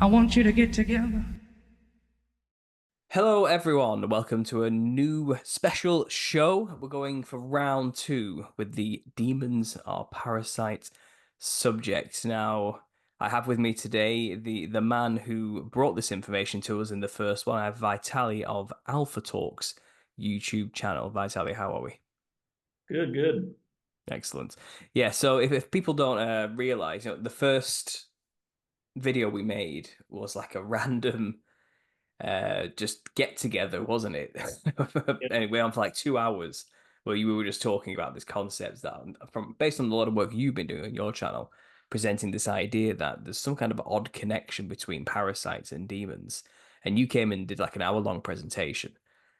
I want you to get together. Hello, everyone. Welcome to a new special show. We're going for round two with the demons are parasites subject. Now, I have with me today the man who brought this information to us in the first one. I have Vitali of Alpha Talks YouTube channel. Vitali, how are we? Good, good. Excellent. Yeah, so if people don't realize, the first video we made was like a random just get together, wasn't it? Yeah. And it went on for like 2 hours where you were just talking about this concept that from based on a lot of work you've been doing on your channel, presenting this idea that there's some kind of odd connection between parasites and demons. And you came and did like an hour-long presentation.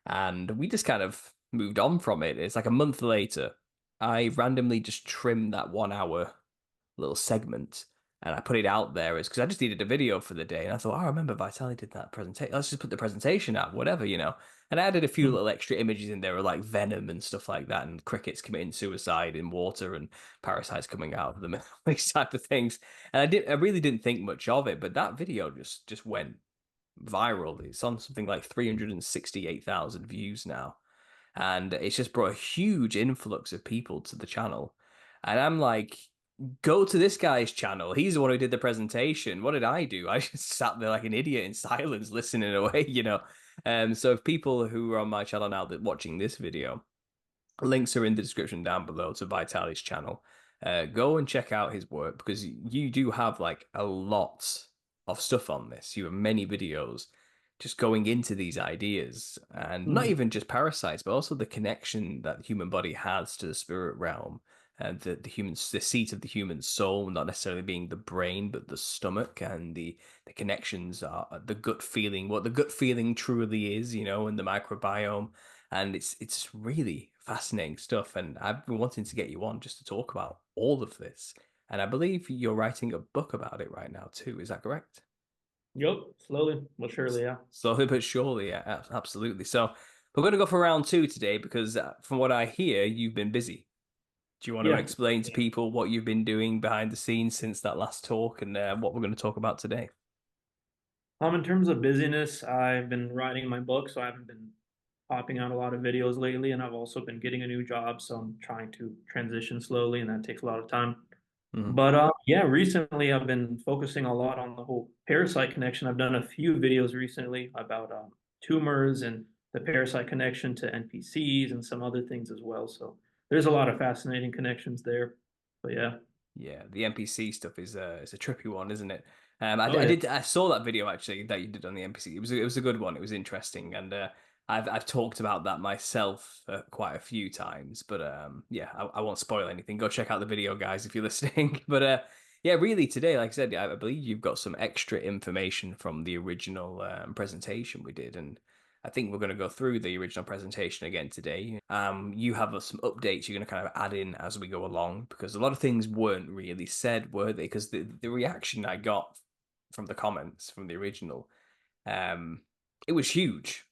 And we just kind of moved on from it. It's like a month later, I randomly just trimmed that 1 hour little segment and I put it out there is because I just needed a video for the day. And I thought, oh, I remember Vitali did that presentation. Let's just put the presentation out, whatever. And I added a few Mhm. little extra images in there of like venom and stuff like that, and crickets committing suicide in water and parasites coming out of them, and these type of things. And I really didn't think much of it, but that video just went viral. It's on something like 368,000 views now. And it's just brought a huge influx of people to the channel. And I'm like, go to this guy's channel. He's the one who did the presentation. What did I do? I just sat there like an idiot in silence, listening away. So if people who are on my channel now that watching this video, links are in the description down below to Vitali's channel. Go and check out his work because you do have like a lot of stuff on this. You have many videos just going into these ideas, and not Mhm. even just parasites, but also the connection that the human body has to the spirit realm and the seat of the human soul, not necessarily being the brain, but the stomach, and the connections are the gut feeling, what the gut feeling truly is, and the microbiome. And it's really fascinating stuff. And I've been wanting to get you on just to talk about all of this. And I believe you're writing a book about it right now too. Is that correct? Yup, slowly but surely, yeah. Slowly but surely, yeah, absolutely. So we're going to go for round two today because from what I hear, you've been busy. Do you want to Yeah. explain to people what you've been doing behind the scenes since that last talk and what we're going to talk about today? In terms of busyness, I've been writing my book, so I haven't been popping out a lot of videos lately, and I've also been getting a new job, so I'm trying to transition slowly, and that takes a lot of time. Mhm. But yeah, recently I've been focusing a lot on the whole parasite connection. I've done a few videos recently about tumors and the parasite connection to NPCs and some other things as well. So there's a lot of fascinating connections there. But yeah. Yeah, the NPC stuff is a trippy one, isn't it? Oh yeah. I saw that video actually that you did on the NPC. It was a good one. It was interesting, and I've talked about that myself quite a few times. But yeah, I won't spoil anything. Go check out the video, guys, if you're listening. But yeah, really today, like I said, I believe you've got some extra information from the original presentation we did, and I think we're going to go through the original presentation again today. You have some updates you're going to kind of add in as we go along because a lot of things weren't really said, were they? Because the reaction I got from the comments from the original, um, it was huge.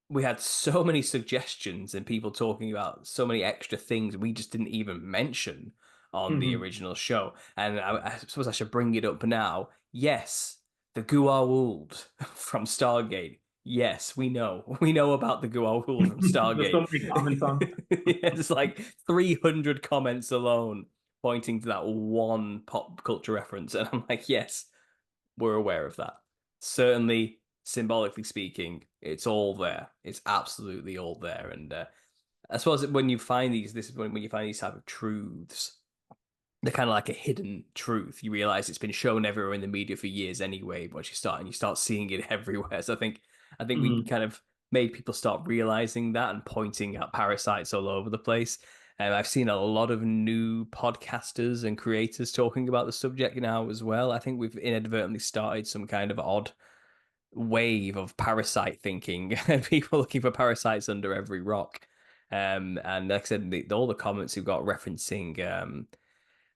We had so many suggestions and people talking about so many extra things we just didn't even mention on the Mhm. original show. And I suppose I should bring it up now. Yes, the Goa'uld from Stargate. Yes, we know. We know about the Goa'uld from There's so Stargate. many comments on. It's like 300 comments alone pointing to that one pop culture reference. And I'm like, yes, we're aware of that. Certainly, symbolically speaking, it's all there. It's absolutely all there. And I suppose when you find this is when you find these type of truths, they're kind of like a hidden truth. You realize it's been shown everywhere in the media for years anyway. But once you start seeing it everywhere. So I think we Mhm. kind of made people start realizing that and pointing at parasites all over the place. And I've seen a lot of new podcasters and creators talking about the subject now as well. I think we've inadvertently started some kind of odd wave of parasite thinking and people looking for parasites under every rock. And like I said, all the comments who got referencing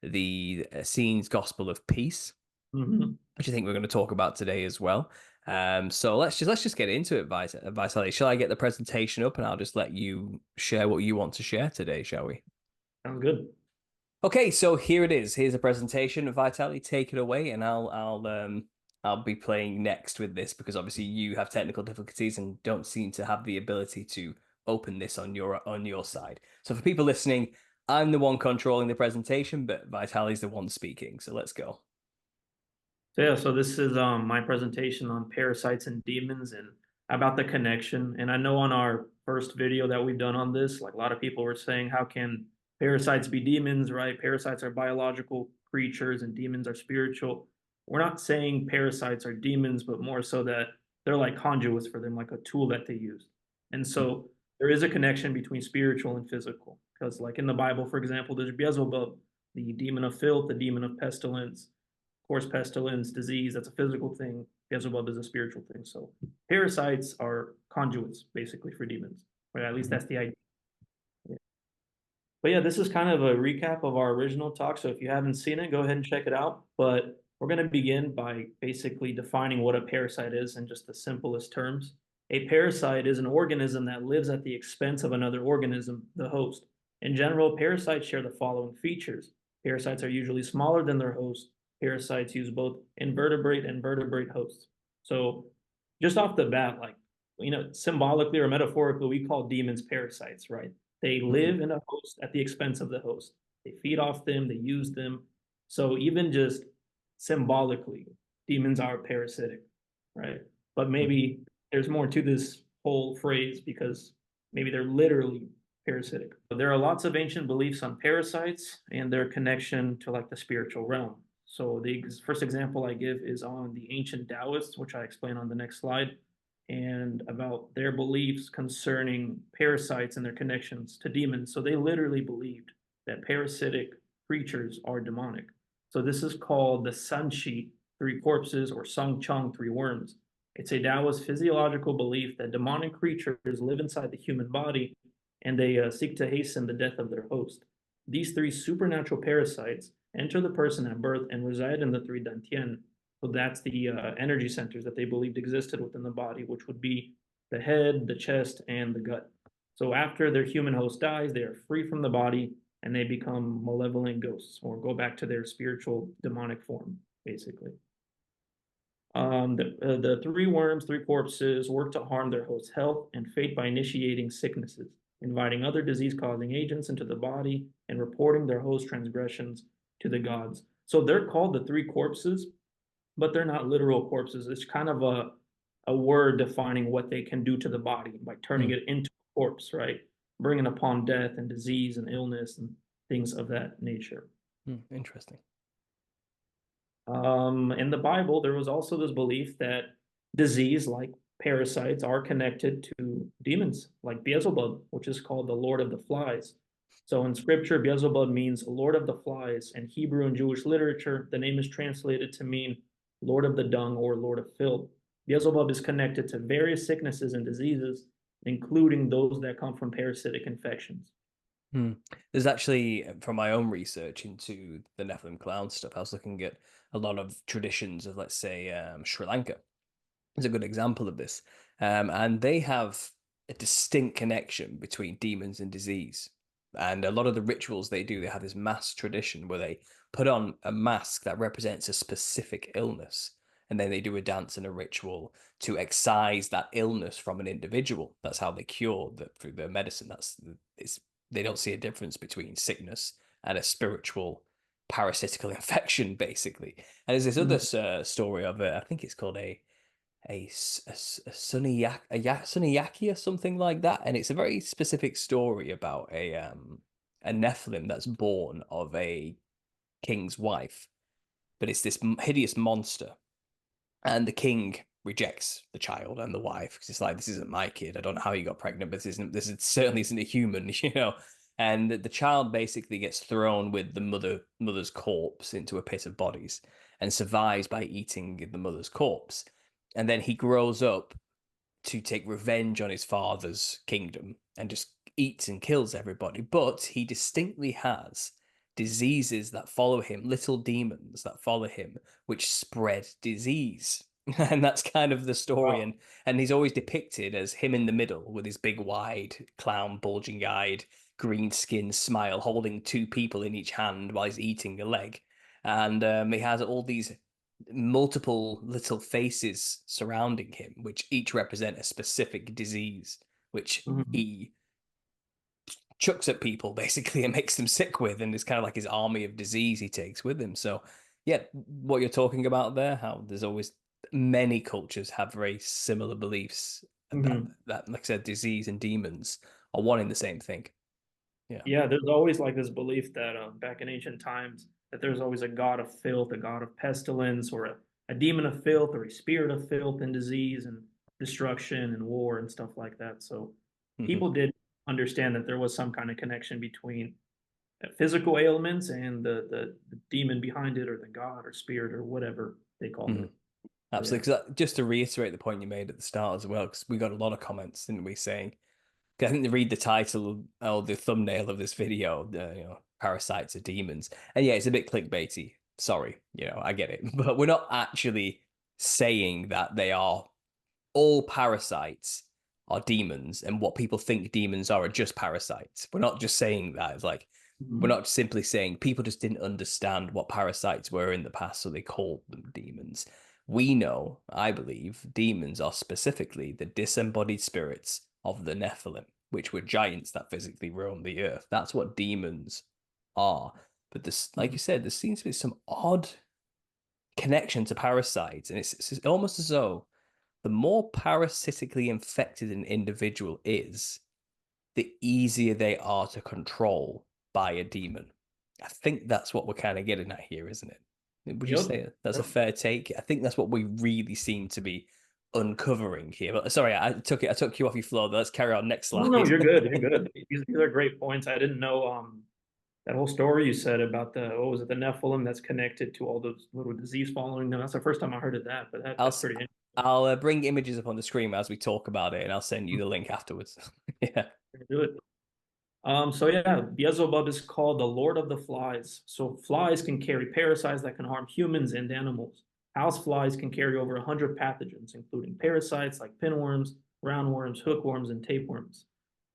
the Essenes Gospel of Peace, Mhm. which I think we're going to talk about today as well. So let's just get into it, Vitali. Shall I get the presentation up and I'll just let you share what you want to share today, shall we? Sounds good. Okay, so here it is. Here's a presentation. Vitali, take it away, and I'll be playing next with this because obviously you have technical difficulties and don't seem to have the ability to open this on your side. So for people listening, I'm the one controlling the presentation, but Vitali's the one speaking. So let's go. So yeah, so this is my presentation on parasites and demons and about the connection. And I know on our first video that we've done on this, like a lot of people were saying, how can parasites be demons, right? Parasites are biological creatures and demons are spiritual. We're not saying parasites are demons, but more so that they're like conduits for them, like a tool that they use. And so there is a connection between spiritual and physical. Because like in the Bible, for example, there's Beelzebub, the demon of filth, the demon of pestilence, course, pestilence, disease, that's a physical thing. Beelzebub is a spiritual thing. So parasites are conduits basically for demons. Or at least Mhm. that's the idea. But yeah, this is kind of a recap of our original talk. So if you haven't seen it, go ahead and check it out. But we're going to begin by basically defining what a parasite is in just the simplest terms. A parasite is an organism that lives at the expense of another organism, the host. In general, parasites share the following features. Parasites are usually smaller than their host. Parasites use both invertebrate and vertebrate hosts. So just off the bat, like, symbolically or metaphorically, we call demons parasites, right? They Mhm. live in a host at the expense of the host. They feed off them, they use them. So even just symbolically, demons are parasitic, right? But Mhm. maybe there's more to this whole phrase because maybe they're literally parasitic. But there are lots of ancient beliefs on parasites and their connection to like the spiritual realm. So the first example I give is on the ancient Taoists, which I explain on the next slide, and about their beliefs concerning parasites and their connections to demons. So they literally believed that parasitic creatures are demonic. So this is called the Sanshi, three corpses, or Sung Chung, three worms. It's a Taoist physiological belief that demonic creatures live inside the human body and they seek to hasten the death of their host. These three supernatural parasites enter the person at birth and reside in the three dantian. So that's the energy centers that they believed existed within the body, which would be the head, the chest, and the gut. So after their human host dies, they are free from the body and they become malevolent ghosts or go back to their spiritual demonic form, basically. The three worms, three corpses work to harm their host's health and fate by initiating sicknesses, inviting other disease-causing agents into the body, and reporting their host transgressions to the gods. So they're called the three corpses, but they're not literal corpses. It's kind of a word defining what they can do to the body by turning Mm. it into a corpse, right? Bringing upon death and disease and illness and things of that nature. Mm. Interesting. In the Bible, there was also this belief that disease, like parasites, are connected to demons, like Beelzebub, which is called the Lord of the Flies. So in scripture, Beelzebub means Lord of the Flies. In Hebrew and Jewish literature, the name is translated to mean Lord of the Dung or Lord of Filth. Beelzebub is connected to various sicknesses and diseases, including those that come from parasitic infections. Hmm. There's actually, from my own research into the Nephilim clown stuff, I was looking at a lot of traditions of, let's say, Sri Lanka is a good example of this. And they have a distinct connection between demons and disease. And a lot of the rituals they do, they have this mass tradition where they put on a mask that represents a specific illness. And then they do a dance and a ritual to excise that illness from an individual. That's how they cure that through their medicine. They don't see a difference between sickness and a spiritual parasitical infection, basically. And there's this other Mhm. story of it. I think it's called a Suniyaki or something like that, and it's a very specific story about a Nephilim that's born of a king's wife, but it's this hideous monster, and the king rejects the child and the wife because it's like, this isn't my kid. I don't know how you got pregnant, but this is certainly isn't a human, you know. And the child basically gets thrown with the mother's corpse into a pit of bodies and survives by eating the mother's corpse. And then he grows up to take revenge on his father's kingdom and just eats and kills everybody. But he distinctly has diseases that follow him, little demons that follow him, which spread disease. And that's kind of the story. Wow. And he's always depicted as him in the middle with his big, wide, clown, bulging eyed, green skinned smile, holding two people in each hand while he's eating a leg. And he has all these multiple little faces surrounding him, which each represent a specific disease, which Mhm. he chucks at people basically and makes them sick with, and it's kind of like his army of disease he takes with him. So, yeah, what you're talking about there, how there's always many cultures have very similar beliefs Mhm. that like I said, disease and demons are one in the same thing. Yeah. Yeah, there's always like this belief that back in ancient times that there's always a god of filth, a god of pestilence, or a demon of filth, or a spirit of filth and disease and destruction and war and stuff like that. So Hmm. people did understand that there was some kind of connection between physical ailments and the demon behind it, or the god or spirit or whatever they called Hmm. it. So yeah. Absolutely. 'Cause just to reiterate the point you made at the start as well, because we got a lot of comments, didn't we, saying, 'cause I think they read the title or the thumbnail of this video, parasites are demons. And yeah, it's a bit clickbaity. Sorry, I get it. But we're not actually saying that they are all parasites are demons and what people think demons are just parasites. We're not just saying that. It's like we're Mhm. not simply saying people just didn't understand what parasites were in the past, so they called them demons. We know, I believe, demons are specifically the disembodied spirits of the Nephilim, which were giants that physically roamed the earth. That's what demons are. But this, like you said, there seems to be some odd connection to parasites, and it's almost as though the more parasitically infected an individual is, the easier they are to control by a demon. I think that's what we're kind of getting at here, isn't it? Would you Yep. say that's a Yep. fair take? I think that's what we really seem to be uncovering here. But sorry, I took you off your floor. Let's carry on. Next No, no, slide. you're good. You're good. These are great points. I didn't know that whole story you said about the what was it, the Nephilim that's connected to all those little disease following them. That's the first time I heard of that, but I'll that's pretty I'll bring images up on the screen as we talk about it, and I'll send you the link afterwards. Yeah. interesting. So yeah, Beelzebub is called the Lord of the Flies. So flies can carry parasites that can harm humans and animals. House flies can carry over 100 pathogens, including parasites like pinworms, roundworms, hookworms, and tapeworms.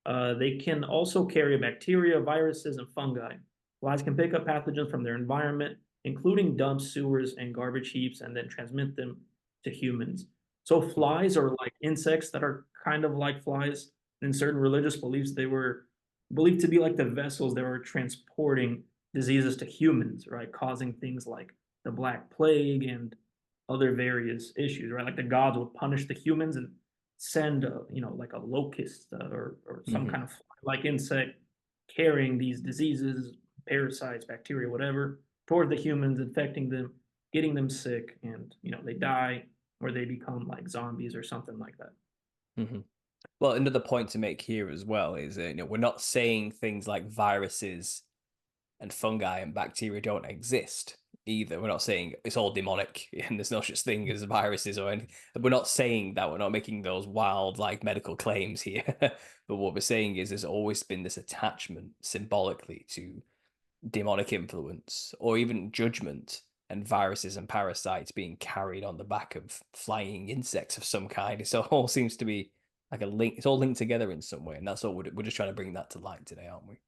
They can also carry bacteria, viruses, and fungi. Flies can pick up pathogens from their environment, including dumps, sewers, and garbage heaps, and then transmit them to humans. So flies are like insects that are kind of like flies. In certain religious beliefs, they were believed to be like the vessels that were transporting diseases to humans, right? Causing things like the Black Plague and other various issues, right? Like the gods would punish the humans and send, like a locust or some Hmm. kind of like insect carrying these diseases, parasites, bacteria, whatever, toward the humans, infecting them, getting them sick, and they die or they become like zombies or something like that. Hmm. Well, another point to make here as well is that, we're not saying things like viruses and fungi and bacteria don't exist either. We're not saying it's all demonic and there's no such thing as viruses or anything. We're not saying that. We're not making those wild, like, medical claims here. But what we're saying is there's always been this attachment symbolically to demonic influence or even judgment and viruses and parasites being carried on the back of flying insects of some kind. So it all seems to be like a link. It's all linked together in some way, and that's all we're just trying to bring that to light today, aren't we?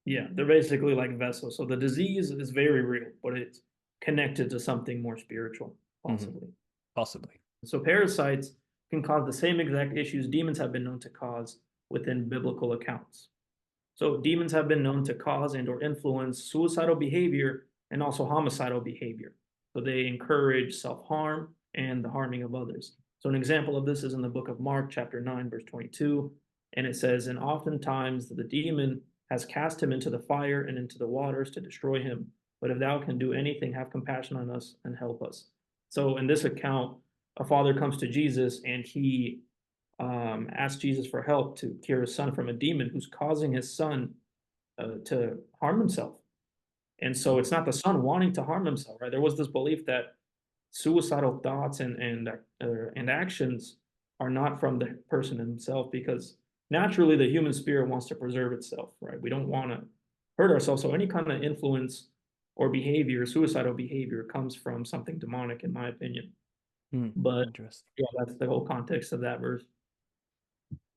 Yeah, they're basically like vessels. So the disease is very real, but it's connected to something more spiritual, Hmm. possibly. Possibly. So parasites can cause the same exact issues demons have been known to cause within biblical accounts. So demons have been known to cause and or influence suicidal behavior and also homicidal behavior. So they encourage self-harm and the harming of others. So an example of this is in the book of Mark, chapter 9, verse 22. And it says, and oftentimes the demon has cast him into the fire and into the waters to destroy him. But if thou can do anything, have compassion on us and help us. So in this account, a father comes to Jesus and he asked Jesus for help to cure his son from a demon who's causing his son to harm himself. And so it's not the son wanting to harm himself, right? There was this belief that suicidal thoughts and actions are not from the person himself because naturally the human spirit wants to preserve itself, right? We don't want to hurt ourselves. So any kind of influence or behavior, suicidal behavior, comes from something demonic, in my opinion. Hmm. But Interesting. yeah, that's the whole context of that verse.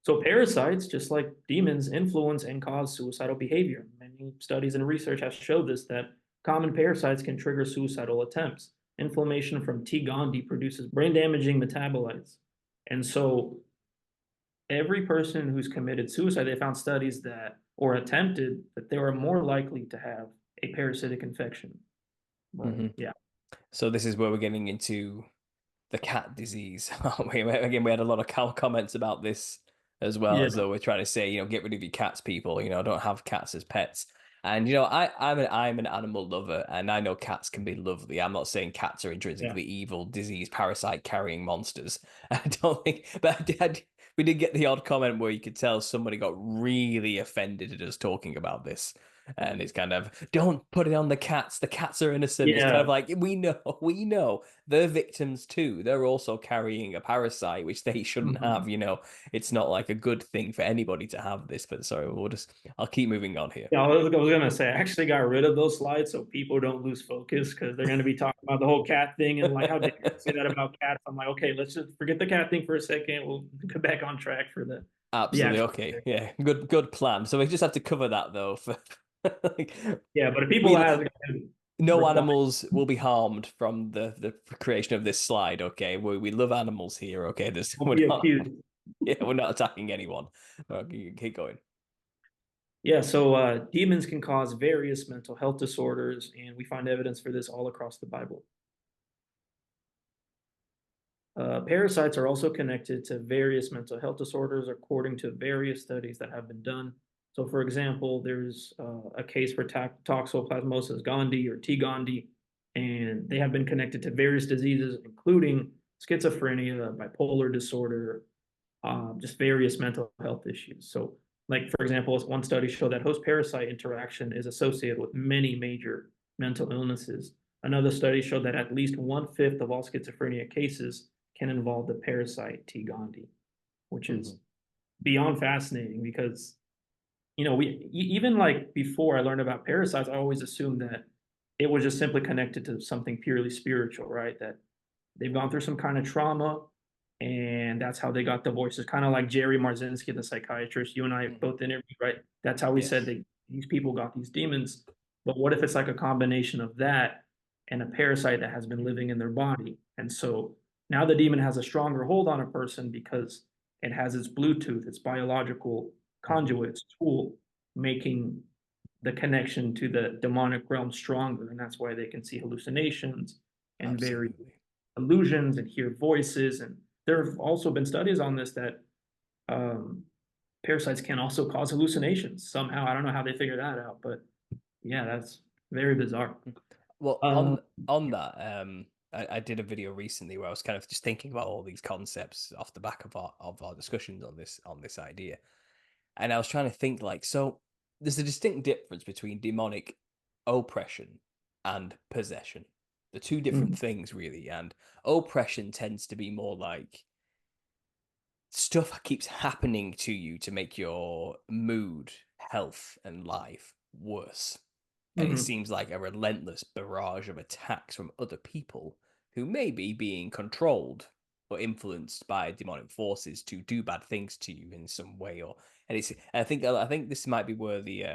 So parasites, just like demons, influence and cause suicidal behavior. Many studies and research have showed this that common parasites can trigger suicidal attempts. inflammation from T. gondii produces brain damaging metabolites. And so every person who's committed suicide, they found studies that, or attempted, that they were more likely to have a parasitic infection. But Hmm. yeah, So this is where we're getting into the cat disease. Again, we had a lot of comments about this as well, yeah, as though we're trying to say, get rid of your cats, people. Don't have cats as pets. And I'm an animal lover, and I know cats can be lovely. I'm not saying cats are yeah, intrinsically evil, disease, parasite carrying monsters. I don't think, but we did get the odd comment where you could tell somebody got really offended at us talking about this. And it's kind of, don't put it on the cats. The cats are innocent. It's kind of yeah. like, we know they're victims too. They're also carrying a parasite, which they shouldn't have. Mhm. It's not like a good thing for anybody to have this. But sorry, I'll keep moving on here. Yeah, I was gonna say I actually got rid of those slides so people don't lose focus because they're gonna be talking about the whole cat thing and like how dare you say that about cats. I'm like, okay, let's just forget the cat thing for a second. We'll get back on track for the Absolutely. actual. Okay. Yeah. Good plan. So we just have to cover that though. For like, Yeah, but if people we ask, no reply. animals will be harmed from the creation of this slide. Okay. We love animals here. Okay. This Won't we're be not. accused. Yeah. We're not attacking anyone. Okay, keep going. Yeah, so demons can cause various mental health disorders, and we find evidence for this all across the Bible. Parasites are also connected to various mental health disorders according to various studies that have been done. So, for example, there's a case for toxoplasmosis gondii or T. gondii, and they have been connected to various diseases, including schizophrenia, bipolar disorder, just various mental health issues. So, like for example, one study showed that host-parasite interaction is associated with many major mental illnesses. Another study showed that at least one-fifth of all schizophrenia cases can involve the parasite T. gondii, which Hmm. is beyond fascinating because we even like before I learned about parasites, I always assumed that it was just simply connected to something purely spiritual, right? That they've gone through some kind of trauma, and that's how they got the voices. Kind of like Jerry Marzinski, the psychiatrist you and I Hmm. both interviewed, right? That's how we said Yes. that these people got these demons. But what if it's like a combination of that and a parasite that has been living in their body? And so now the demon has a stronger hold on a person because it has its Bluetooth, its biological Hmm. conduit, its tool, making the connection to the demonic realm stronger. And that's why they can see hallucinations and very Absolutely. illusions and hear voices. And there have also been studies on this that um, parasites can also cause hallucinations somehow. I don't know how they figure that out, but yeah, that's very bizarre. Well, Um, on that, I did a video recently where I was kind of just thinking about all these concepts off the back of our discussions on this idea. And I was trying to think like, so there's a distinct difference between demonic oppression and possession. The two different mhm, things, really. And oppression tends to be more like stuff keeps happening to you to make your mood, health, and life worse. And it mhm, seems like a relentless barrage of attacks from other people who may be being controlled or influenced by demonic forces to do bad things to you in some way. I think this might be where the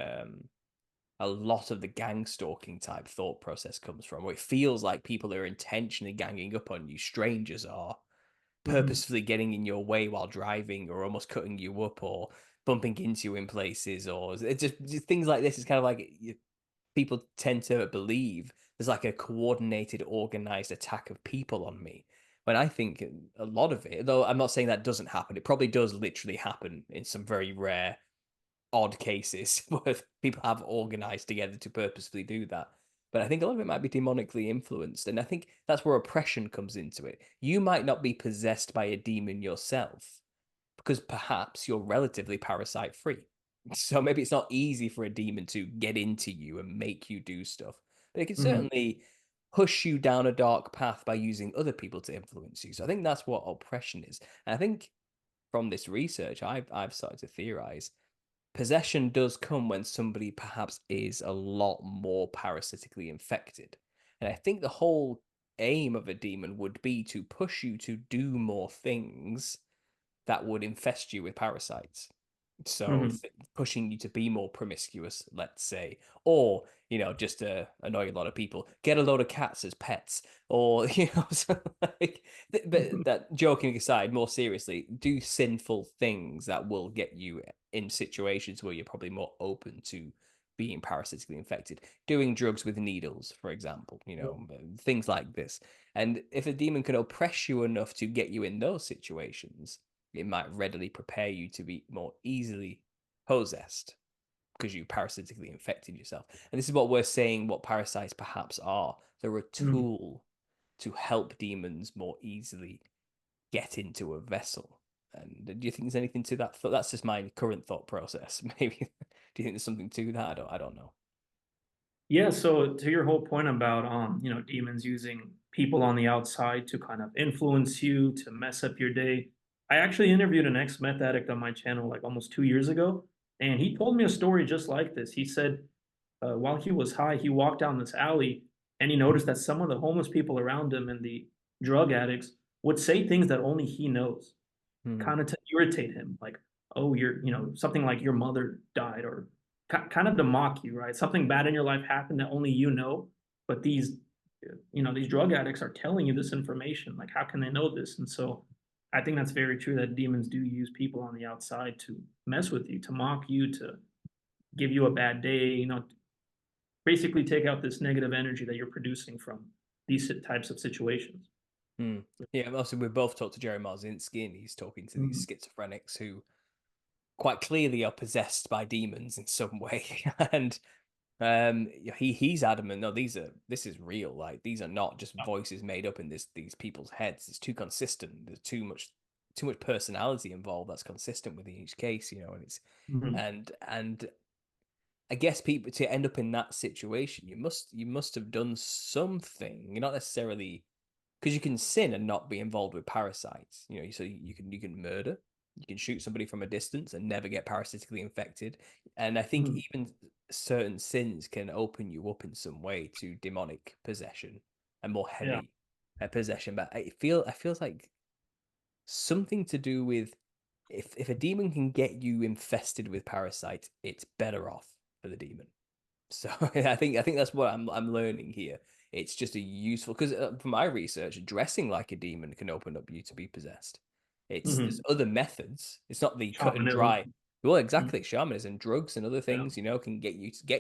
a lot of the gang stalking type thought process comes from, where it feels like people are intentionally ganging up on you. Strangers are mhm, purposefully getting in your way while driving or almost cutting you up or bumping into you in places or it's just things like this. It's kind of like people tend to believe there's like a coordinated, organized attack of people on me. When I think a lot of it, though I'm not saying that doesn't happen, it probably does literally happen in some very rare, odd cases where people have organized together to purposefully do that. But I think a lot of it might be demonically influenced. And I think that's where oppression comes into it. You might not be possessed by a demon yourself because perhaps you're relatively parasite free. So maybe it's not easy for a demon to get into you and make you do stuff, but it can mhm, certainly push you down a dark path by using other people to influence you. So I think that's what oppression is. And I think from this research, I've started to theorize possession does come when somebody perhaps is a lot more parasitically infected. And I think the whole aim of a demon would be to push you to do more things that would infest you with parasites. So Hmm. pushing you to be more promiscuous, let's say, or just to annoy a lot of people, get a load of cats as pets, or so like, but that joking aside, more seriously, do sinful things that will get you in situations where you're probably more open to being parasitically infected. Doing drugs with needles, for example, things like this. And if a demon can oppress you enough to get you in those situations, it might readily prepare you to be more easily possessed because you parasitically infected yourself. And this is what we're saying what parasites perhaps are. They're a Hmm. tool to help demons more easily get into a vessel. And do you think there's anything to that? That's just my current thought process. Maybe do you think there's something to that? I don't know. Yeah, so to your whole point about demons using people on the outside to kind of influence you, to mess up your day. I actually interviewed an ex-meth addict on my channel like almost 2 years ago, and he told me a story just like this. He said while he was high, he walked down this alley and he noticed that some of the homeless people around him and the drug addicts would say things that only he knows, Hmm. kind of to irritate him, like, "Oh, something like your mother died," or kind of to mock you, right? Something bad in your life happened that only you know, but these drug addicts are telling you this information. Like, how can they know this? And so, I think that's very true that demons do use people on the outside to mess with you, to mock you, to give you a bad day. Basically, take out this negative energy that you're producing from these types of situations. Hmm. Yeah, also we both talked to Jerry Marzinski, and he's talking to these Mhm. schizophrenics who quite clearly are possessed by demons in some way, and he's adamant. No, this is real. Like these are not just voices made up in these people's heads. It's too consistent. There's too much personality involved that's consistent with each case. And it's Mhm. and I guess people to end up in that situation, you must have done something. You're not necessarily because you can sin and not be involved with parasites. So you can murder, you can shoot somebody from a distance and never get parasitically infected. And I think Mhm. even certain sins can open you up in some way to demonic possession and more Yeah. heavy possession. But I feel like something to do with if a demon can get you infested with parasites, it's better off for the demon. So I think that's what I'm learning here. It's just a useful because from my research, dressing like a demon can open up you to be possessed. There's Mhm. other methods. It's not the cut and Shamanism. dry. Well, Mhm. exactly. Shamanism, drugs, and other Yeah. things, can get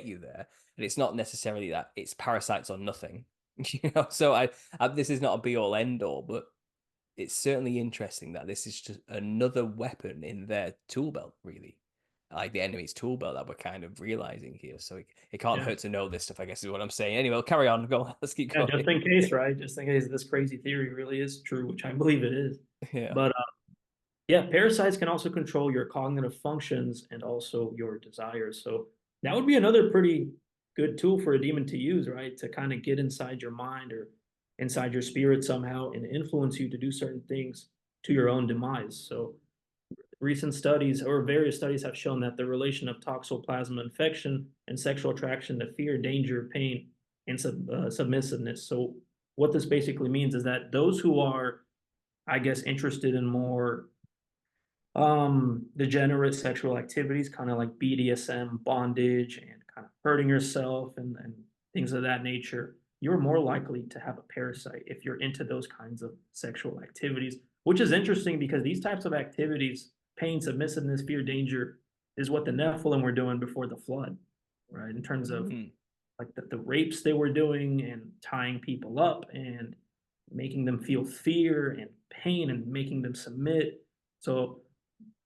you there. And it's not necessarily that it's parasites or nothing. So this is not a be all end all, but it's certainly interesting that this is just another weapon in their tool belt, really. Like the enemy's tool belt that we're kind of realizing here. So it can't Yeah. hurt to know this stuff, I guess is what I'm saying. Anyway, carry on. Go on. Let's keep Yeah. going. Just in case, right? Just in case this crazy theory really is true, which I believe it is. Yeah. But yeah, parasites can also control your cognitive functions and also your desires. So that would be another pretty good tool for a demon to use, right? To kind of get inside your mind or inside your spirit somehow and influence you to do certain things to your own demise. So recent studies or various studies have shown that the relation of toxoplasma infection and sexual attraction to fear, danger, pain, and submissiveness. So what this basically means is that those who are, I guess, interested in more degenerate sexual activities, kind of like BDSM, bondage, and kind of hurting yourself and things of that nature, you're more likely to have a parasite if you're into those kinds of sexual activities, which is interesting because these types of activities, pain, submissiveness, fear, danger, is what the Nephilim were doing before the flood, right? In terms of Mm, like the rapes they were doing and tying people up and making them feel fear and pain and making them submit. So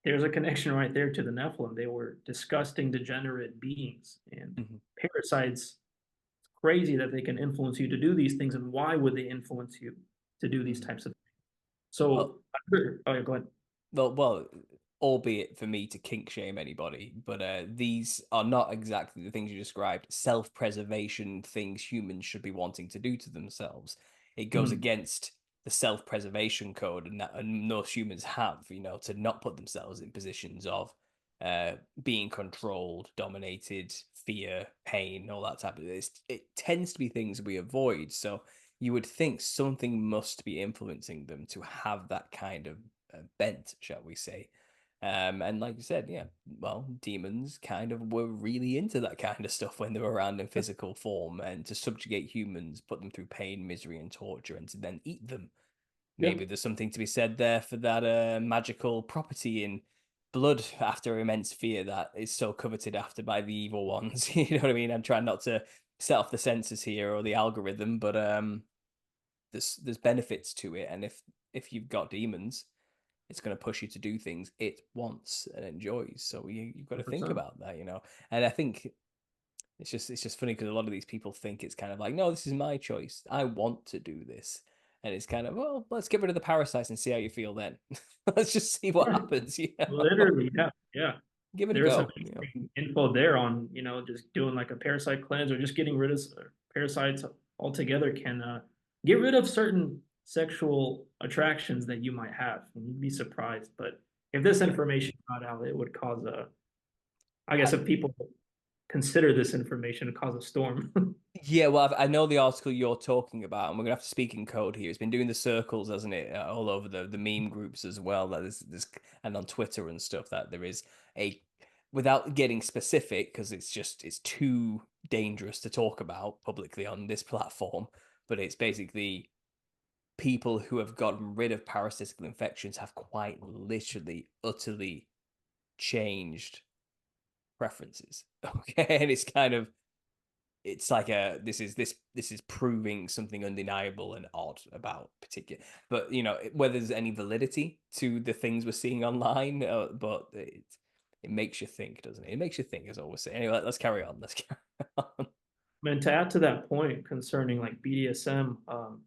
there's a connection right there to the Nephilim. They were disgusting, degenerate beings, and mhm. parasites. Crazy that they can influence you to do these things, and why would they influence you to do these Mhm. types of things? Well, So, oh yeah, go ahead. well, albeit for me to kink shame anybody, but these are not exactly the things you described. Self-preservation things humans should be wanting to do to themselves. It goes Mhm. against the self-preservation code, and most humans have, to not put themselves in positions of uh, being controlled, dominated, fear, pain, all that type of this. It tends to be things we avoid. So you would think something must be influencing them to have that kind of bent, shall we say. And like you said, yeah, well, demons kind of were really into that kind of stuff when they were around in physical form, and to subjugate humans, put them through pain, misery, and torture, and to then eat them. Yeah, Maybe there's something to be said there for that magical property in blood after immense fear that is so coveted after by the evil ones. You know what I mean? I'm trying not to set off the sensors here or the algorithm, but there's benefits to it, and if you've got demons, it's going to push you to do things it wants and enjoys. So you've got to think 100%. about that, you know. And I think it's just funny because a lot of these people think it's kind of like, no, this is my choice. I want to do this. And it's kind of, well, let's get rid of the parasites and see how you feel then. Let's just see what Yeah, happens. You know? literally, yeah, yeah. Give it a There's some go. You know. interesting info there on, just doing like a parasite cleanse or just getting rid of parasites altogether can get rid of certain sexual attractions that you might have. And you'd be surprised. But if this Yeah. information got out, it would cause I I, guess if people consider this information to cause a storm. Yeah, well, I know the article you're talking about, and we're gonna have to speak in code here. It's been doing the circles, hasn't it, all over the meme groups as well. That there's and on Twitter and stuff that there is a, without getting specific because it's too dangerous to talk about publicly on this platform. But it's basically people who have gotten rid of parasitical infections have quite literally, utterly changed preferences. Okay, and it's kind of, it's like a, this is proving something undeniable and odd about particular, but you know, whether there's any validity to the things we're seeing online, but it makes you think, doesn't it? It makes you think, as I always say. Anyway, let's carry on. Let's carry on. And to add to that point concerning like BDSM,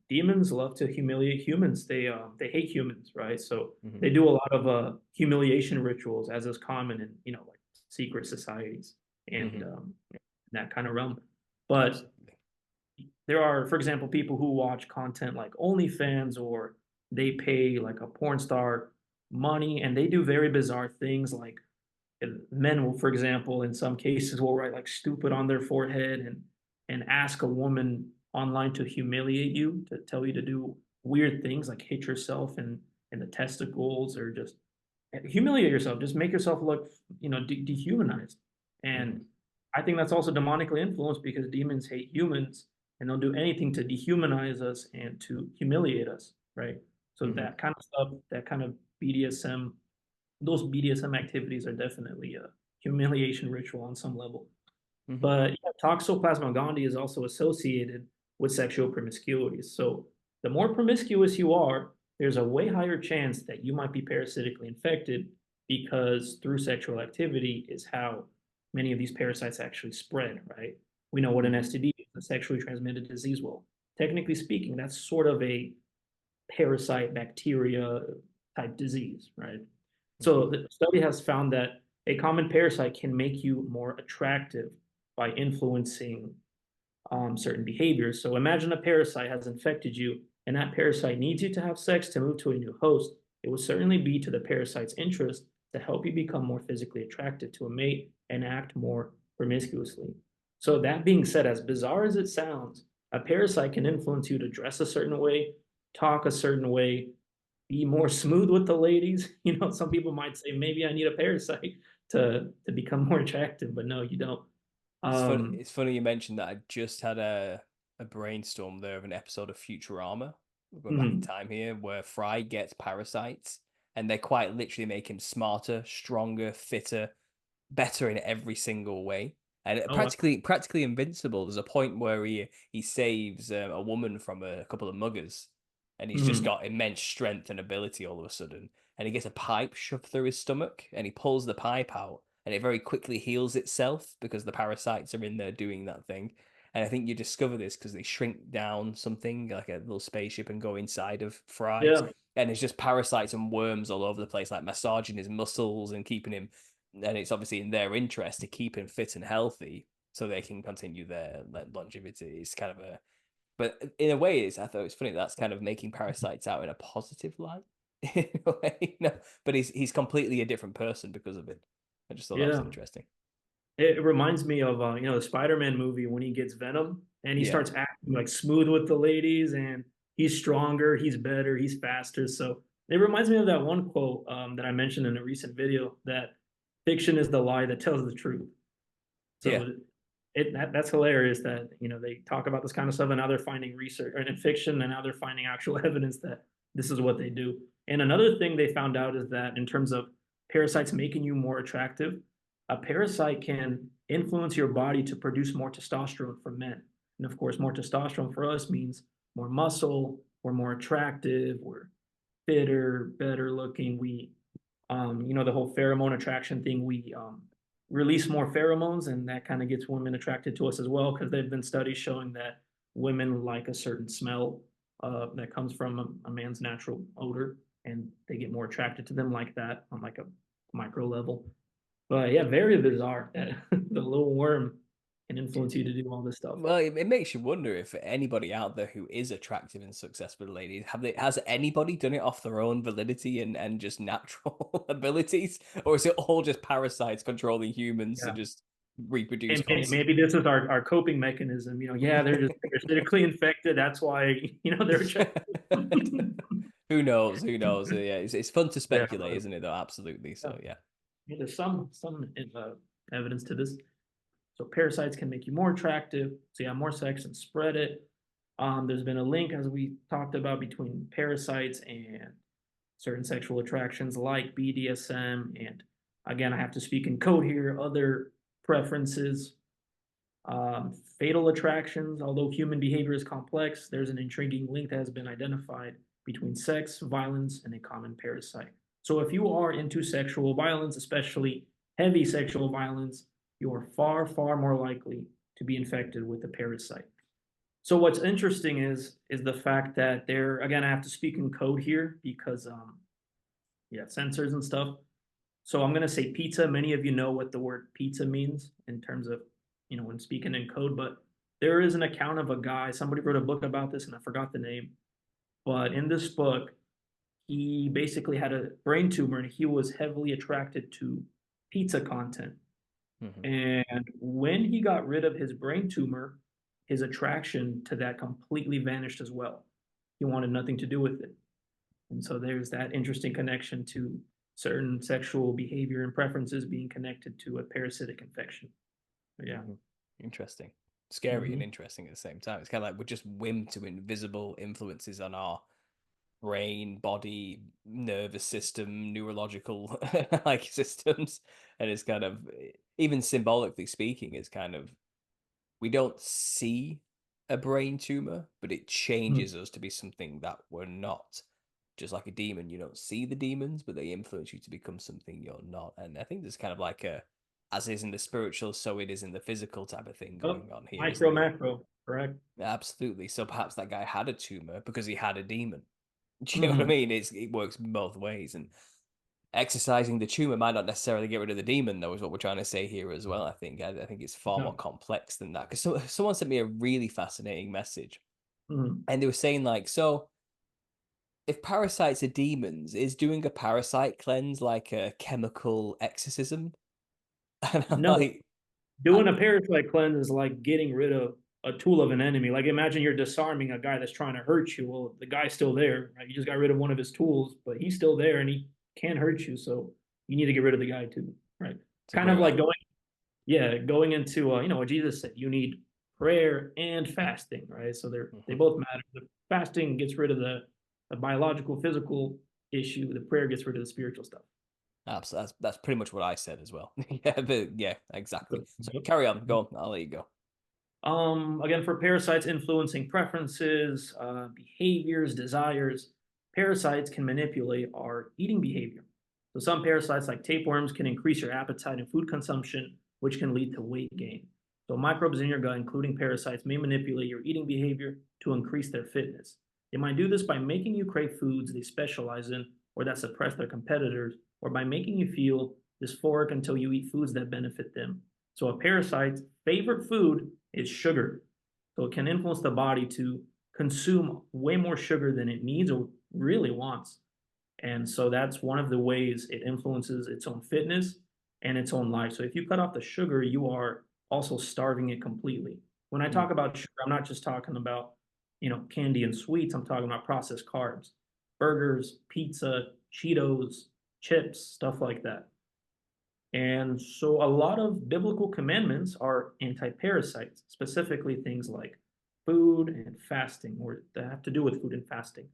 demons love to humiliate humans. They hate humans, right? So Mhm. they do a lot of humiliation rituals, as is common in like secret societies and Mhm. that kind of realm. But Absolutely. there are, for example, people who watch content like OnlyFans or they pay like a porn star money and they do very bizarre things like men will, for example, in some cases will write like stupid on their forehead and ask a woman online to humiliate you, to tell you to do weird things like hit yourself in the testicles or just humiliate yourself, just make yourself look, dehumanized. Mhm. And I think that's also demonically influenced because demons hate humans and they'll do anything to dehumanize us and to humiliate us, right? So Mhm. that kind of stuff, that kind of BDSM, those BDSM activities are definitely a humiliation ritual on some level. Mhm. But yeah, Toxoplasma gondii is also associated with sexual promiscuity. So the more promiscuous you are, there's a way higher chance that you might be parasitically infected because through sexual activity is how many of these parasites actually spread, right? We know what an Mhm. STD is, a sexually transmitted disease. Well, technically speaking, that's sort of a parasite bacteria type disease, right? Mhm. So the study has found that a common parasite can make you more attractive by influencing certain behaviors. So imagine a parasite has infected you, and that parasite needs you to have sex to move to a new host. It would certainly be to the parasite's interest to help you become more physically attracted to a mate and act more promiscuously. So that being said, as bizarre as it sounds, a parasite can influence you to dress a certain way, talk a certain way, be more smooth with the ladies. Some people might say maybe I need a parasite to become more attractive, but no, you don't. It's funny. Um, It's funny you mentioned that. I just had a brainstorm there of an episode of Futurama. We're going back in mhm. time here, where Fry gets parasites, and they quite literally make him smarter, stronger, fitter, better in every single way, and Oh, wow. practically invincible. There's a point where he saves a woman from a couple of muggers, and he's just Mhm. got immense strength and ability all of a sudden. And he gets a pipe shoved through his stomach, and he pulls the pipe out, and it very quickly heals itself because the parasites are in there doing that thing. And I think you discover this because they shrink down something like a little spaceship and go inside of Fry, Yeah, and it's just parasites and worms all over the place, like massaging his muscles and keeping him, and it's obviously in their interest to keep him fit and healthy so they can continue their longevity. It's kind of a, but in a way, I thought it was funny that's kind of making parasites out in a positive light. In a way, no, but he's completely a different person because of it. I just thought that was yeah. interesting. It reminds me of the Spider-Man movie when he gets Venom and he Yeah. starts acting like smooth with the ladies and he's stronger, he's better, he's faster. So It reminds me of that one quote that I mentioned in a recent video that fiction is the lie that tells the truth. Yeah. So that's hilarious that they talk about this kind of stuff and now they're finding research or in fiction and now they're finding actual evidence that this is what they do. And another thing they found out is that in terms of parasites making you more attractive, a parasite can influence your body to produce more testosterone for men. And of course, more testosterone for us means more muscle, we're more attractive, we're fitter, better looking. The whole pheromone attraction thing, we release more pheromones, and that kind of gets women attracted to us as well, because there've been studies showing that women like a certain smell that comes from a man's natural odor, and they get more attracted to them like that on like a micro level. But yeah, very bizarre that the little worm can influence you to do all this stuff. Well, it makes you wonder if anybody out there who is attractive and successful ladies has anybody done it off their own validity and just natural abilities, or is it all just parasites controlling humans to Yeah. just reproduce And constantly? maybe this is our coping mechanism. Yeah, they're just parasitically infected. That's why, they're attracted. Who knows? Who knows? Yeah, it's fun to Yeah, speculate, but isn't it? Though, absolutely. yeah. So yeah. There's some evidence to this. So parasites can make you more attractive, so you have more sex and spread it. There's been a link, as we talked about, between parasites and certain sexual attractions like BDSM, and again, I have to speak in code here, other preferences. Fatal attractions, although human behavior is complex, there's an intriguing link that has been identified between sex, violence, and a common parasite. So if you are into sexual violence, especially heavy sexual violence, you are far, far more likely to be infected with a parasite. So what's interesting is the fact that there, again, I have to speak in code here because yeah, sensors and stuff. So I'm gonna say pizza. Many of you know what the word pizza means in terms of, when speaking in code, but there is an account of a guy, somebody wrote a book about this and I forgot the name. But in this book, he basically had a brain tumor and he was heavily attracted to pizza content. Mhm. And when he got rid of his brain tumor, his attraction to that completely vanished as well. He wanted nothing to do with it. And so there's that interesting connection to certain sexual behavior and preferences being connected to a parasitic infection. But yeah. Mhm. Interesting, scary, and Hmm. interesting at the same time. It's kind of like we're just whim to invisible influences on our brain, body, nervous system, neurological like systems, and it's kind of even symbolically speaking, it's kind of we don't see a brain tumor, but it changes us to be something that we're not. Just like a demon, you don't see the demons, but they influence you to become something you're not. And I think there's kind of like a, as is in the spiritual, so it is in the physical type of thing Oh, going on here, isn't micro, there? macro, correct? Absolutely. So perhaps that guy had a tumor because he had a demon. Do you know what I Hmm. mean? It works both ways. And exercising the tumor might not necessarily get rid of the demon, though, is what we're trying to say here as well. I think it's far more No. complex than that. Because someone sent me a really fascinating message, Hmm. and they were saying like, so if parasites are demons, is doing a parasite cleanse like a chemical exorcism? And I'm No, like, I, doing a parasite cleanse is like getting rid of a tool of an enemy. Like imagine you're disarming a guy that's trying to hurt you. Well, the guy's still there, right? You just got rid of one of his tools, but he's still there and he can hurt you. So you need to get rid of the guy too, right? it's a Kind of great like way. going into what Jesus said. You need prayer and fasting, right? So they Mhm. both matter. The fasting gets rid of the biological, physical issue. The prayer gets rid of the spiritual stuff. That's pretty much what I said as well. Yeah, but yeah, exactly. So Yep. carry on, go on. I'll let you go. Again, for parasites influencing preferences, behaviors, desires, parasites can manipulate our eating behavior. So some parasites like tapeworms can increase your appetite and food consumption, which can lead to weight gain. So microbes in your gut, including parasites, may manipulate your eating behavior to increase their fitness. They might do this by making you crave foods they specialize in or that suppress their competitors, or by making you feel dysphoric until you eat foods that benefit them. So a parasite's favorite food is sugar. So it can influence the body to consume way more sugar than it needs or really wants. And so that's one of the ways it influences its own fitness and its own life. So if you cut off the sugar, you are also starving it completely. When I Mm, talk about sugar, I'm not just talking about, candy and sweets. I'm talking about processed carbs. burgers, pizza, Cheetos, chips, stuff like that. And so a lot of biblical commandments are anti-parasites, specifically things like food and fasting, or that have to do with food and fasting.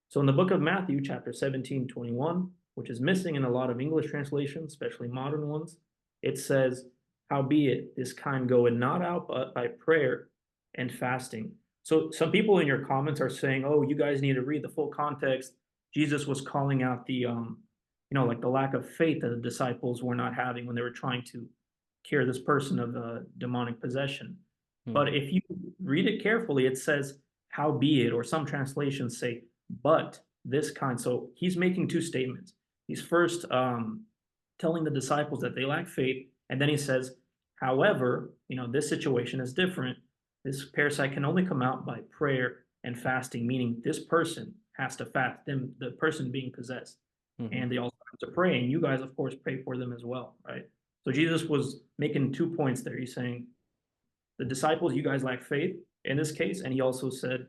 So in the book of Matthew, chapter 17:21, which is missing in a lot of English translations, especially modern ones, it says, "Howbeit, this kind goeth not out but by prayer and fasting." So some people in your comments are saying, "Oh, you guys need to read the full context." Jesus was calling out like the lack of faith that the disciples were not having when they were trying to cure this person of demonic possession. Hmm. But if you read it carefully, it says, "Howbeit," or some translations say, "but this kind." So he's making two statements. He's first telling the disciples that they lack faith, and then he says, "However, this situation is different. This parasite can only come out by prayer and fasting," meaning this person has to fast, them, the person being possessed, Hmm. and they also have to pray. And you guys, of course, pray for them as well, right? So Jesus was making 2 points there. He's saying, the disciples, you guys lack faith in this case. And he also said,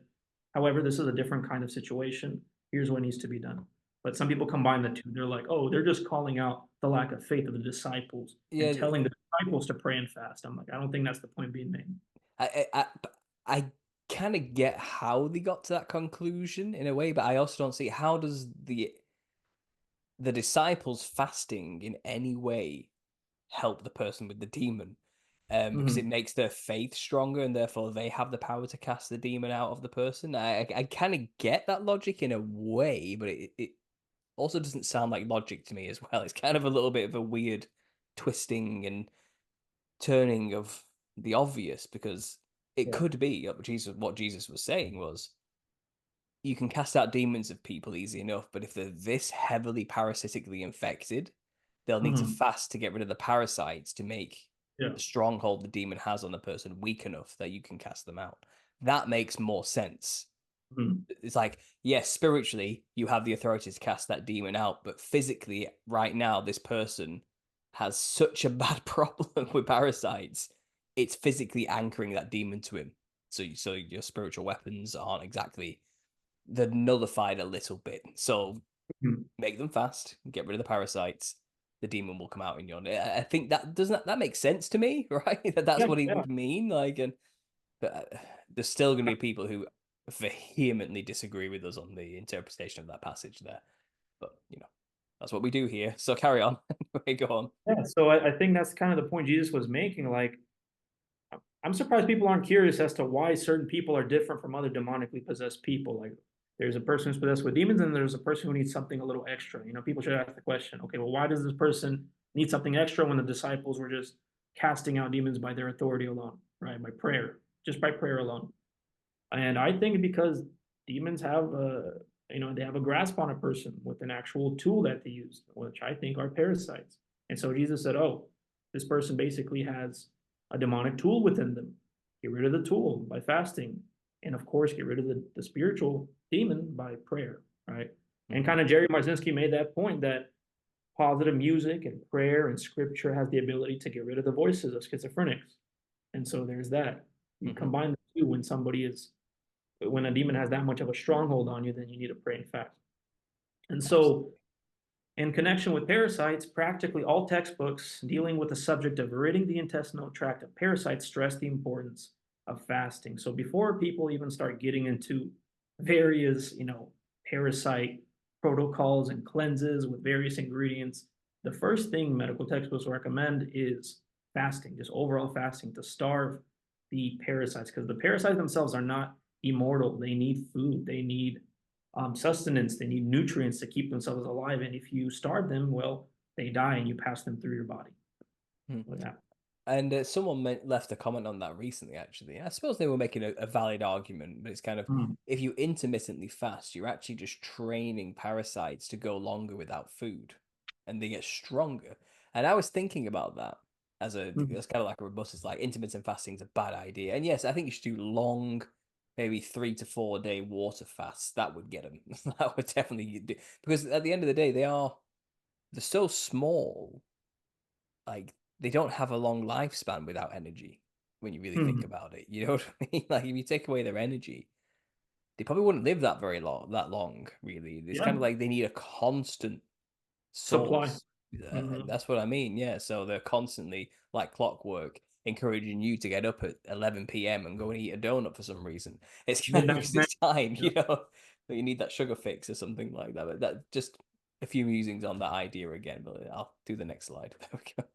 however, this is a different kind of situation. Here's what needs to be done. But some people combine the two. They're like, oh, they're just calling out the lack of faith of the disciples and Yeah, telling the disciples to pray and fast. I'm like, I don't think that's the point being made. I kind of get how they got to that conclusion in a way, but I also don't see how does the disciples fasting in any way help the person with the demon. Because it Mhm. makes their faith stronger and therefore they have the power to cast the demon out of the person. I kind of get that logic in a way, but it also doesn't sound like logic to me as well. It's kind of a little bit of a weird twisting and turning of the obvious because it Yeah. could be what Jesus was saying was you can cast out demons of people easy enough, but if they're this heavily parasitically infected, they'll need to Mhm. fast to get rid of the parasites to make Yeah. the stronghold the demon has on the person weak enough that you can cast them out. That makes more sense. Mhm. It's like, yes, spiritually, you have the authority to cast that demon out, but physically, right now, this person has such a bad problem with parasites, it's physically anchoring that demon to him. So your spiritual weapons aren't exactly they're nullified a little bit. So Mhm. make them fast, get rid of the parasites. The demon will come out in your. I think that doesn't that make sense to me, right? That's Yeah. what he Yeah. would mean. But there's still going to be people who vehemently disagree with us on the interpretation of that passage there. But that's what we do here. So carry on. Go on. Yeah. So I think that's kind of the point Jesus was making. Like, I'm surprised people aren't curious as to why certain people are different from other demonically possessed people. Like, there's a person who's possessed with demons, and there's a person who needs something a little extra. People should ask the question, okay, well, why does this person need something extra when the disciples were just casting out demons by their authority alone, right? By prayer, just by prayer alone. And I think because demons have they have a grasp on a person with an actual tool that they use, which I think are parasites. And so Jesus said, "Oh, this person basically has a demonic tool within them. Get rid of the tool by fasting, and of course, get rid of the spiritual demon by prayer." Right? And Mm-hmm. kind of Jerry Marzinski made that point that positive music and prayer and scripture has the ability to get rid of the voices of schizophrenics. And so there's that. You Mm-hmm. combine the two when a demon has that much of a stronghold on you, then you need to pray and fast. And so, Absolutely. in connection with parasites, practically all textbooks dealing with the subject of ridding the intestinal tract of parasites stress the importance of fasting. So, before people even start getting into various, parasite protocols and cleanses with various ingredients, the first thing medical textbooks recommend is fasting, just overall fasting to starve the parasites, because the parasites themselves are not immortal. They need food, they need sustenance, they need nutrients to keep themselves alive. And if you starve them, well, they die and you pass them through your body. Hmm. So, yeah. And someone left a comment on that recently, actually. I suppose they were making a valid argument, but it's kind of Mm, if you intermittently fast, you're actually just training parasites to go longer without food and they get stronger. And I was thinking about that mm, as kind of like a robust, it's like intermittent fasting is a bad idea. And yes, I think you should do long, maybe 3 to 4 day water fasts. That would get them. That would definitely do, because at the end of the day, they're so small like they don't have a long lifespan without energy when you really think mm. about it. You know what I mean? Like if you take away their energy, they probably wouldn't live that long, really. It's kind Yeah, of like they need a constant supply. source. Hmm. That's what I mean. Yeah. So they're constantly, like clockwork, encouraging you to get up at 11 p.m. and go and eat a donut for some reason. It's kind of Midnight because snack. it's time, Yeah. that you need that sugar fix or something like that. But that just a few musings on that idea again. But I'll do the next slide. There we go.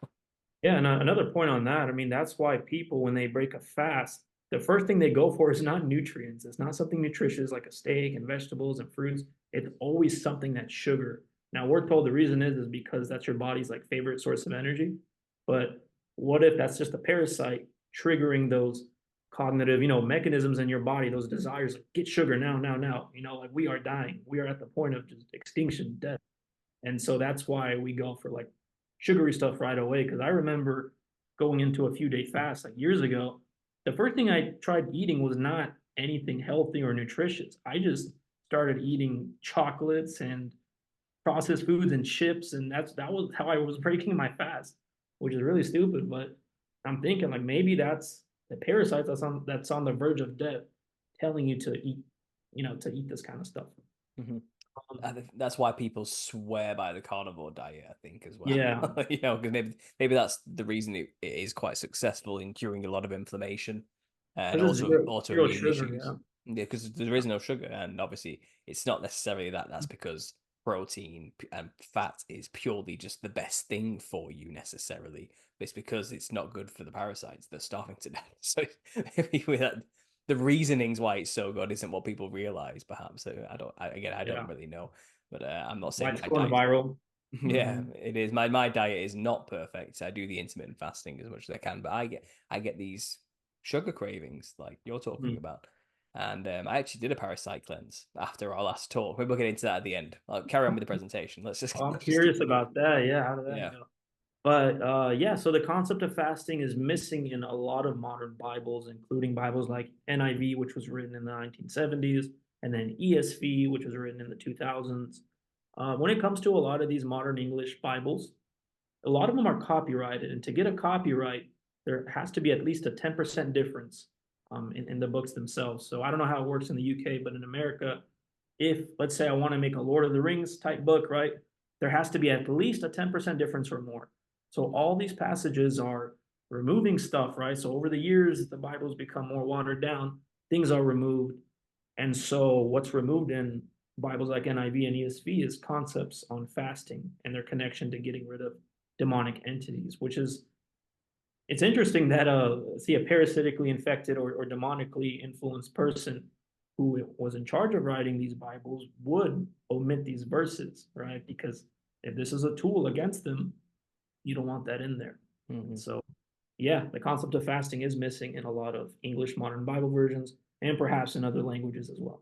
Yeah, and another point on that, I mean, that's why people, when they break a fast, the first thing they go for is not nutrients. It's not something nutritious like a steak and vegetables and fruits. It's always something that's sugar. Now, we're told the reason is because that's your body's like favorite source of energy. But what if that's just a parasite triggering those cognitive, mechanisms in your body, those desires, like get sugar now, now, now, like we are dying. We are at the point of just extinction, death. And so that's why we go for like sugary stuff right away. Cause I remember going into a few day fast like years ago. The first thing I tried eating was not anything healthy or nutritious. I just started eating chocolates and processed foods and chips. And that was how I was breaking my fast, which is really stupid. But I'm thinking like maybe that's the parasites that's on the verge of death telling you to eat, to eat this kind of stuff. Mhm. Um, That's why people swear by the carnivore diet, I think, as well. yeah, Because maybe that's the reason it is quite successful in curing a lot of inflammation and because it's also zero autoimmune sugar. issues. Yeah. Yeah, because there is no sugar, and obviously it's not necessarily that. That's because protein and fat is purely just the best thing for you necessarily. But it's because it's not good for the parasites. They're starving to death. So maybe that the reasonings why it's so good isn't what people realize, perhaps. So I don't Yeah. really know, but I'm not Why saying it's my going diet. viral. Yeah, Hmm. it is. My diet is not perfect. I do the intermittent fasting as much as I can, but I get these sugar cravings like you're talking Hmm. about. And I actually did a parasite cleanse after our last talk. Maybe we'll get into that at the end. I'll carry on with the presentation. Let's just Oh, I'm let's just keep curious it going. about that. Yeah, how did that Yeah. go? But yeah, so the concept of fasting is missing in a lot of modern Bibles, including Bibles like NIV, which was written in the 1970s, and then ESV, which was written in the 2000s. When it comes to a lot of these modern English Bibles, a lot of them are copyrighted, and to get a copyright, there has to be at least a 10% difference in the books themselves. So I don't know how it works in the UK, but in America, if let's say I want to make a Lord of the Rings type book, right, there has to be at least a 10% difference or more. So all these passages are removing stuff, right? So over the years, the Bible's become more watered down, things are removed. And so what's removed in Bibles like NIV and ESV is concepts on fasting and their connection to getting rid of demonic entities, which is it's interesting that see a parasitically infected or demonically influenced person who was in charge of writing these Bibles would omit these verses, right? Because if this is a tool against them, you don't want that in there. And Hmm. so, yeah, the concept of fasting is missing in a lot of English modern Bible versions and perhaps in other languages as well.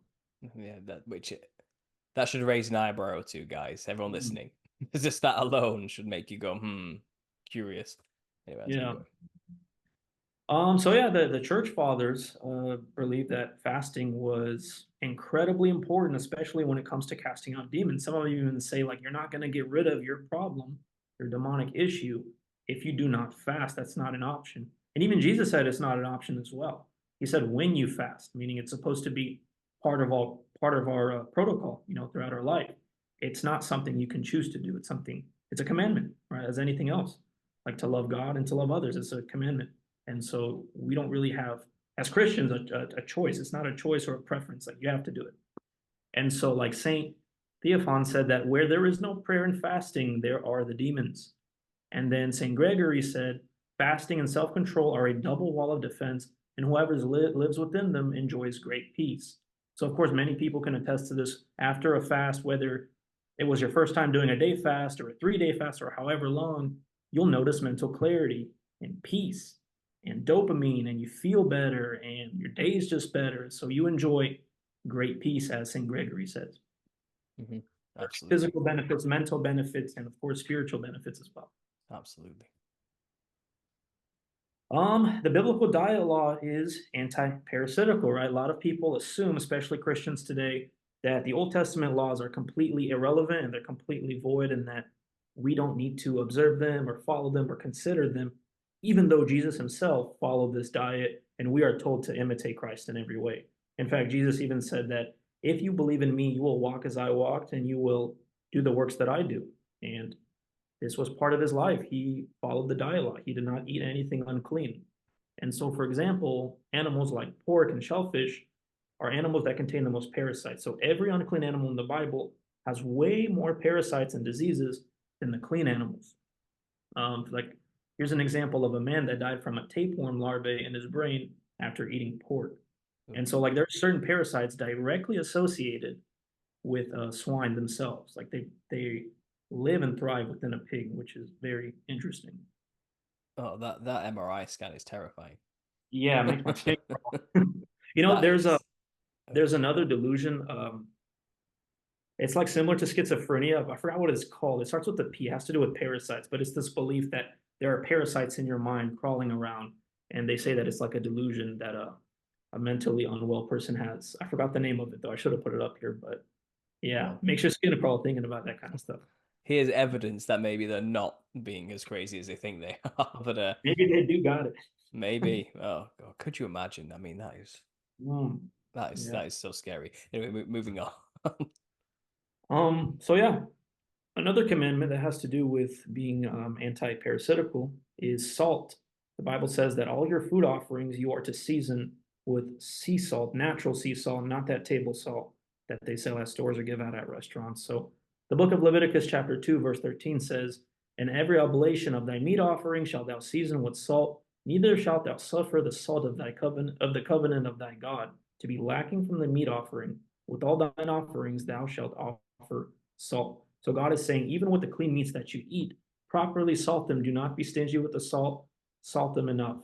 Yeah, that should raise an eyebrow or two, guys. Everyone Mhm. listening. Just that alone should make you go, curious. Anyway, let's keep Yeah. going. So yeah, the church fathers believed that fasting was incredibly important, especially when it comes to casting out demons. Some of you even say like you're not going to get rid of your problem, your demonic issue, if you do not fast. That's not an option. And even Jesus said it's not an option as well. He said when you fast, meaning it's supposed to be part of our protocol, throughout our life. It's not something you can choose to do. It's a commandment, right? As anything else, like to love God and to love others. It's a commandment. And so we don't really have, as Christians, a choice. It's not a choice or a preference. Like you have to do it. And so, like Saint Theophan said, that where there is no prayer and fasting, there are the demons. And then Saint Gregory said, fasting and self control are a double wall of defense, and whoever lives within them enjoys great peace. So, of course, many people can attest to this after a fast, whether it was your first time doing a day fast or a 3 day fast or however long, you'll notice mental clarity and peace and dopamine, and you feel better, and your day is just better. So, you enjoy great peace, as St. Gregory says. Hmm. Absolutely. Physical benefits, mental benefits, and of course, spiritual benefits as well. Absolutely. The biblical diet law is anti-parasitical, right? A lot of people assume, especially Christians today, that the Old Testament laws are completely irrelevant and they're completely void and that we don't need to observe them or follow them or consider them, even though Jesus himself followed this diet and we are told to imitate Christ in every way. In fact, Jesus even said that if you believe in me, you will walk as I walked and you will do the works that I do. And this was part of his life. He followed the diet. He did not eat anything unclean. And so, for example, animals like pork and shellfish are animals that contain the most parasites. So every unclean animal in the Bible has way more parasites and diseases than the clean animals. Like here's an example of a man that died from a tapeworm larvae in his brain after eating pork. And so, like, there are certain parasites directly associated with swine themselves. Like they live and thrive within a pig, which is very interesting. Oh, that MRI scan is terrifying. Yeah, it makes my skin crawl. You know, That is. there's another delusion. It's like similar to schizophrenia. I forgot what it's called. It starts with a P. It has to do with parasites, but it's this belief that there are parasites in your mind crawling around, and they say that it's like a delusion that a mentally unwell person has. I forgot the name of it though. I should have put it up here, but yeah, Well, makes your skin crawl thinking about that kind of stuff. here's evidence that maybe they're not being as crazy as they think they are. But Maybe they do got it. maybe. Oh God, could you imagine? I mean, Mm, yeah. that is so scary. Anyway, moving on. So yeah, another commandment that has to do with being anti-parasitical is salt. The Bible says that all your food offerings you are to season with sea salt, natural sea salt, not that table salt that they sell at stores or give out at restaurants. So the book of Leviticus chapter 2 verse 13 says, "And every oblation of thy meat offering shalt thou season with salt, neither shalt thou suffer the salt of thy covenant of the covenant of thy God to be lacking from the meat offering. With all thine offerings thou shalt offer salt." So God is saying, even with the clean meats that you eat, properly salt them. Do not be stingy with the salt. Salt them enough.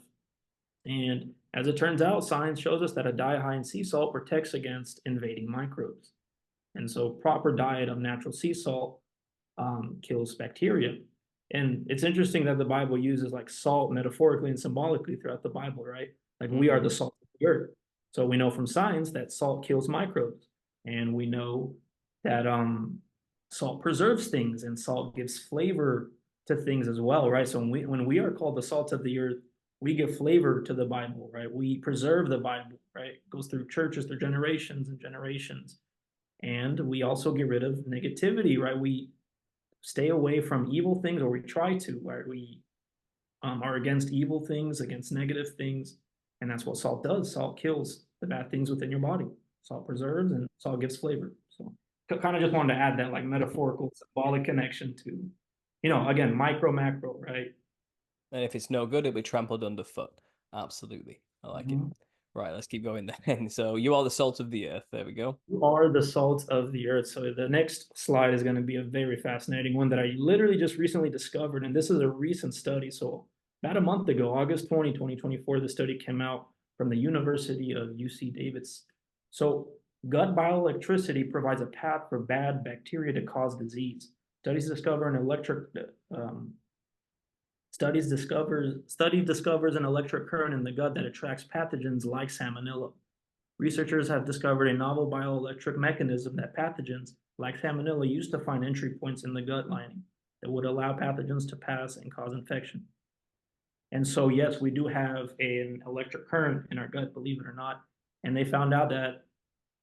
And as it turns out, science shows us that a diet high in sea salt protects against invading microbes. And so, proper diet of natural sea salt kills bacteria. And it's interesting that the Bible uses like salt metaphorically and symbolically throughout the Bible, right? Like we are the Mm. salt of the earth. So we know from science that salt kills microbes. And we know that salt preserves things and salt gives flavor to things as well, right? So when we are called the salt of the earth, we give flavor to the Bible, right? We preserve the Bible, right? It goes through churches, through generations and generations. And we also get rid of negativity, right? We stay away from evil things, or we try to, right? We are against evil things, against negative things. And that's what salt does. Salt kills the bad things within your body. Salt preserves and salt gives flavor. So kind of just wanted to add that like metaphorical, symbolic connection to, again, micro, macro, right? And if it's no good, it'll be trampled underfoot. Absolutely. I like it. Mhm. Right, let's keep going then. So you are the salt of the earth. There we go. You are the salt of the earth. So the next slide is going to be a very fascinating one that I literally just recently discovered. And this is a recent study. So about a month ago, August 2024, the study came out from the University of UC Davis. So gut bioelectricity provides a path for bad bacteria to cause disease. Studies discover an electric study discovers an electric current in the gut that attracts pathogens like salmonella. Researchers have discovered a novel bioelectric mechanism that pathogens, like salmonella, used to find entry points in the gut lining that would allow pathogens to pass and cause infection. And so, yes, we do have an electric current in our gut, believe it or not. And they found out that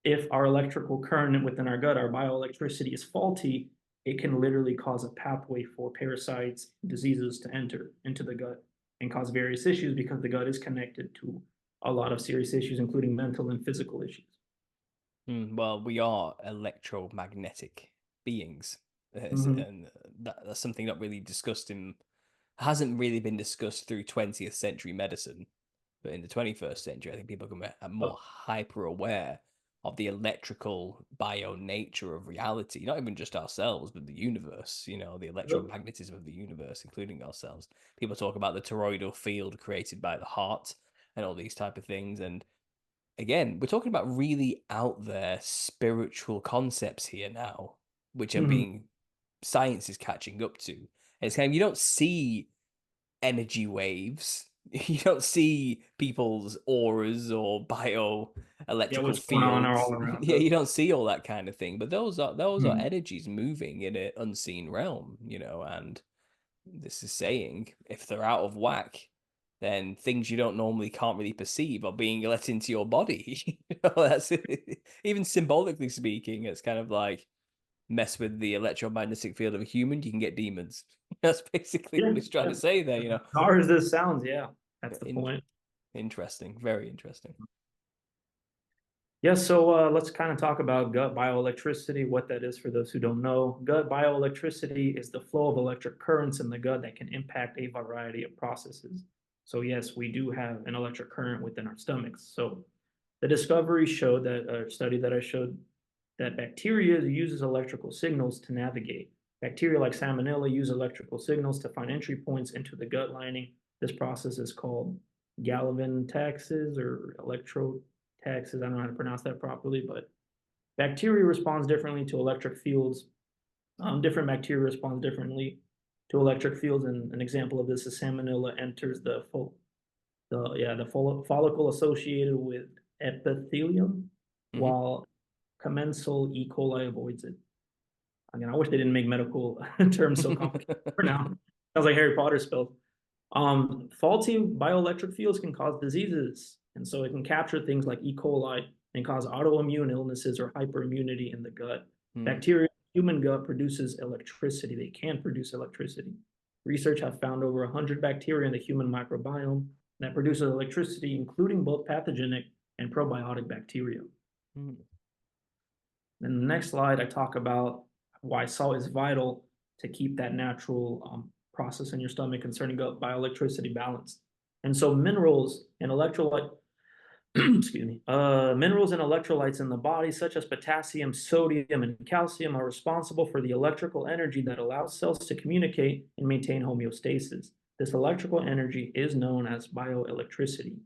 if our electrical current within our gut, our bioelectricity is faulty, it can literally cause a pathway for parasites, diseases to enter into the gut and cause various issues because the gut is connected to a lot of serious issues, including mental and physical issues. Well, we are electromagnetic beings, Mm-hmm. and that's something not really discussed in hasn't really been discussed through 20th century medicine. But in the 21st century, I think people are more hyper aware of the electrical bio nature of reality, not even just ourselves, but the universe, the Yep. electromagnetism of the universe, including ourselves. People talk about the toroidal field created by the heart and all these type of things. And again, we're talking about really out there spiritual concepts here now, which are Mm-hmm. being science is catching up to. And it's kind of you don't see energy waves. You don't see people's auras or bio Yeah, electrical what's going on fields. all around Yeah, us. you don't see all that kind of thing. But those are Mm-hmm. energies moving in an unseen realm, and this is saying if they're out of whack, then things you don't normally can't really perceive are being let into your body. That's even symbolically speaking, it's kind of like mess with the electromagnetic field of a human, you can get demons. That's basically Yeah, what he's trying to yeah. say there, As bizarre as this sounds, yeah, that's the In- point. interesting, very interesting. Yeah, so let's kind of talk about gut bioelectricity, what that is for those who don't know. Gut bioelectricity is the flow of electric currents in the gut that can impact a variety of processes. So yes, we do have an electric current within our stomachs. So the discovery showed that a study that I showed that bacteria uses electrical signals to navigate. Bacteria like Salmonella use electrical signals to find entry points into the gut lining. This process is called galvanotaxis or electrotaxis. I don't know how to pronounce that properly, but bacteria responds differently to electric fields. Different bacteria respond differently to electric fields, and an example of this is Salmonella enters the follicle associated with epithelium, Hmm. while commensal E. coli avoids it. Again, I wish they didn't make medical terms so complicated for now. Sounds like Harry Potter spells. Faulty bioelectric fields can cause diseases, and so it can capture things like E. coli and cause autoimmune illnesses or hyperimmunity in the gut. Hmm. Bacteria in the human gut produces electricity. They can produce electricity. Research have found over 100 bacteria in the human microbiome that produces electricity, including both pathogenic and probiotic bacteria. Hmm. In the next slide, I talk about why salt is vital to keep that natural process in your stomach concerning bioelectricity balanced. And so minerals and electrolyte, excuse me, minerals and electrolytes in the body, such as potassium, sodium, and calcium, are responsible for the electrical energy that allows cells to communicate and maintain homeostasis. This electrical energy is known as bioelectricity.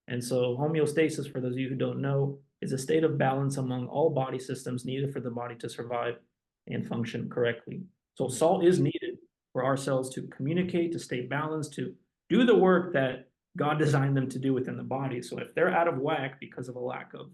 And so homeostasis, for those of you who don't know, is a state of balance among all body systems needed for the body to survive and function correctly. So Hmm. salt is needed for our cells to communicate, to stay balanced, to do the work that God designed them to do within the body. So if they're out of whack because of a lack of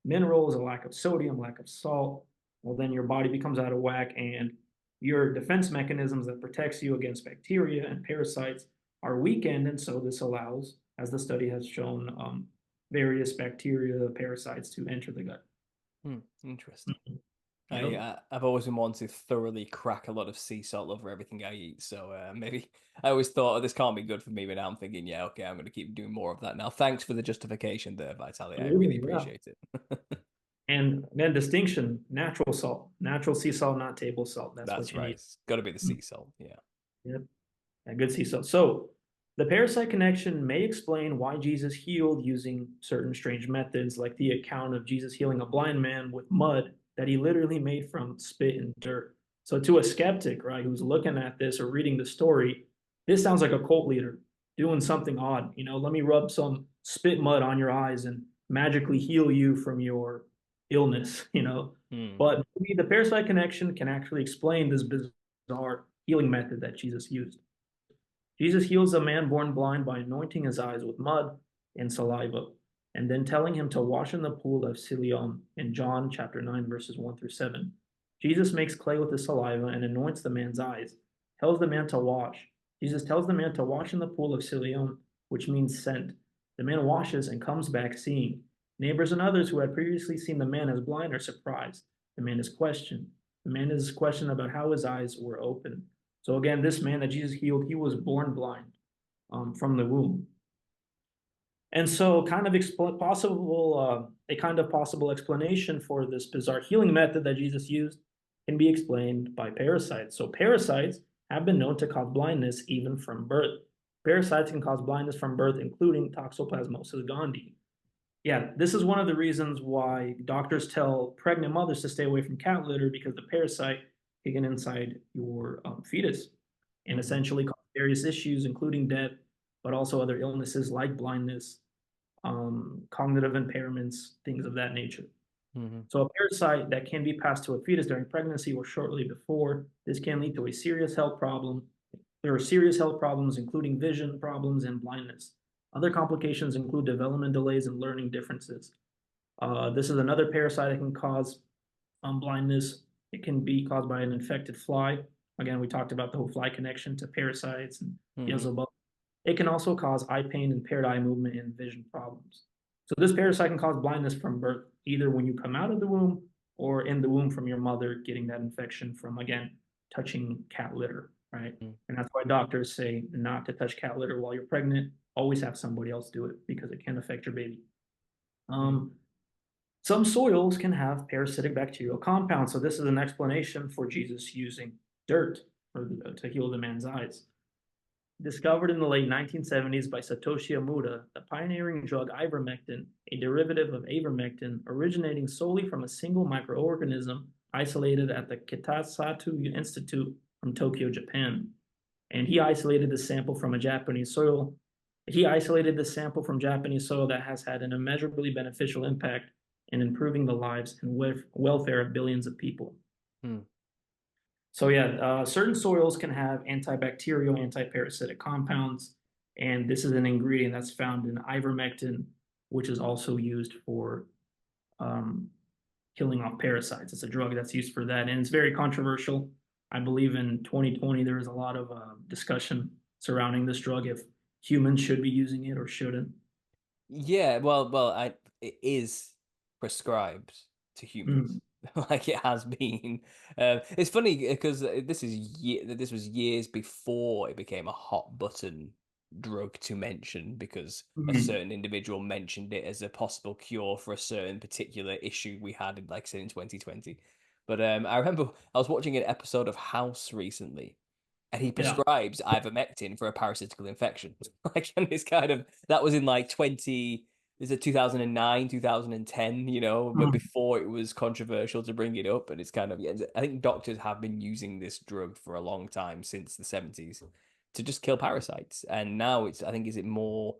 minerals, a lack of sodium, lack of salt, well, then your body becomes out of whack, and your defense mechanisms that protects you against bacteria and parasites are weakened. And so this allows, as the study has shown, various bacteria, parasites to enter the gut. Hmm. Interesting. Yep. I've always been one to thoroughly crack a lot of sea salt over everything I eat. So maybe I always thought, oh, this can't be good for me, but now I'm thinking, yeah, okay, I'm going to keep doing more of that now. Thanks for the justification there, Vitaly. I really Absolutely, yeah. appreciate it. And then distinction, natural salt, natural sea salt, not table salt. That's what That's you right. need. It's got to be the sea salt. Yeah. Yep. Yeah, good sea salt. So the parasite connection may explain why Jesus healed using certain strange methods, like the account of Jesus healing a blind man with mud that he literally made from spit and dirt. So to a skeptic, right, who's looking at this or reading the story, this sounds like a cult leader doing something odd. Let me rub some spit mud on your eyes and magically heal you from your illness. Hmm. But maybe the parasite connection can actually explain this bizarre healing method that Jesus used. Jesus heals a man born blind by anointing his eyes with mud and saliva, and then telling him to wash in the pool of Siloam in John chapter 9, verses 1 through 7. Jesus makes clay with the saliva and anoints the man's eyes, tells the man to wash. Jesus tells the man to wash in the pool of Siloam, which means sent. The man washes and comes back seeing. Neighbors and others who had previously seen the man as blind are surprised. The man is questioned. The man is questioned about how his eyes were opened. So again, this man that Jesus healed, he was born blind from the womb. And so a kind of possible explanation for this bizarre healing method that Jesus used can be explained by parasites. So parasites have been known to cause blindness even from birth. Parasites can cause blindness from birth, including Toxoplasmosis gondii. Yeah, this is one of the reasons why doctors tell pregnant mothers to stay away from cat litter, because the parasite can get inside your fetus and Hmm. essentially cause various issues, including death, but also other illnesses like blindness, cognitive impairments, things of that nature. Hmm. So a parasite that can be passed to a fetus during pregnancy or shortly before, this can lead to a serious health problem. There are serious health problems, including vision problems and blindness. Other complications include development delays and learning differences. This is another parasite that can cause blindness. It can be caused by an infected fly. Again, we talked about the whole fly connection to parasites and Hmm. Beelzebub. It can also cause eye pain, impaired eye movement, and vision problems. So this parasite can cause blindness from birth, either when you come out of the womb or in the womb from your mother getting that infection from, again, touching cat litter, right? Mm. And that's why doctors say not to touch cat litter while you're pregnant. Always have somebody else do it because it can affect your baby. Mm. Um, some soils can have parasitic bacterial compounds. So this is an explanation for Jesus using dirt to heal the man's eyes. Discovered in the late 1970s by Satoshi Amuda, the pioneering drug ivermectin, a derivative of avermectin originating solely from a single microorganism isolated at the Kitasato Institute from Tokyo, Japan. And he isolated the sample from a Japanese soil. He isolated the sample from Japanese soil that has had an immeasurably beneficial impact in improving the lives and welfare of billions of people. Mm. So yeah, certain soils can have antibacterial, antiparasitic compounds, and this is an ingredient that's found in ivermectin, which is also used for um, killing off parasites. It's a drug that's used for that, and it's very controversial. I believe in 2020 there was a lot of discussion surrounding this drug if humans should be using it or shouldn't. Yeah, well, it is prescribed to humans, Mm, like it has been. It's funny because this was years before it became a hot button drug to mention because a mm, certain individual mentioned it as a possible cure for a certain particular issue we had, like I said, in 2020. But I remember I was watching an episode of House recently, and he yeah. prescribes ivermectin for a parasitical infection. Like, and it's kind of that was in like 20, is it 2009, 2010, but Mm. before it was controversial to bring it up. And it's kind of, yeah, I think doctors have been using this drug for a long time since the 70s to just kill parasites. And now I think, is it more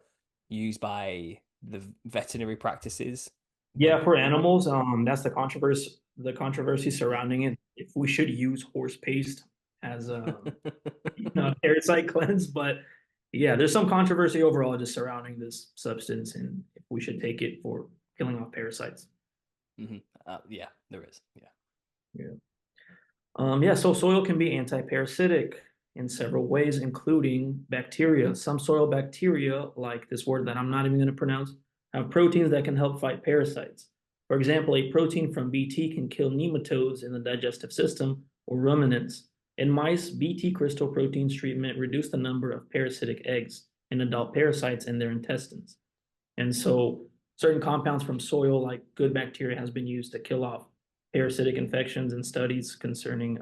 used by the veterinary practices than Yeah, for animals, that's the controversy surrounding it. If we should use horse paste as a parasite cleanse, but yeah, there's some controversy overall just surrounding this substance and if we should take it for killing off parasites. Hmm. Yeah, there is. Yeah. Yeah. Yeah, so soil can be anti-parasitic in several ways, including bacteria. Some soil bacteria, like this word that I'm not even going to pronounce, have proteins that can help fight parasites. For example, a protein from Bt can kill nematodes in the digestive system or ruminants. In mice, Bt crystal proteins treatment reduced the number of parasitic eggs in adult parasites in their intestines. And so certain compounds from soil, like good bacteria, has been used to kill off parasitic infections in studies concerning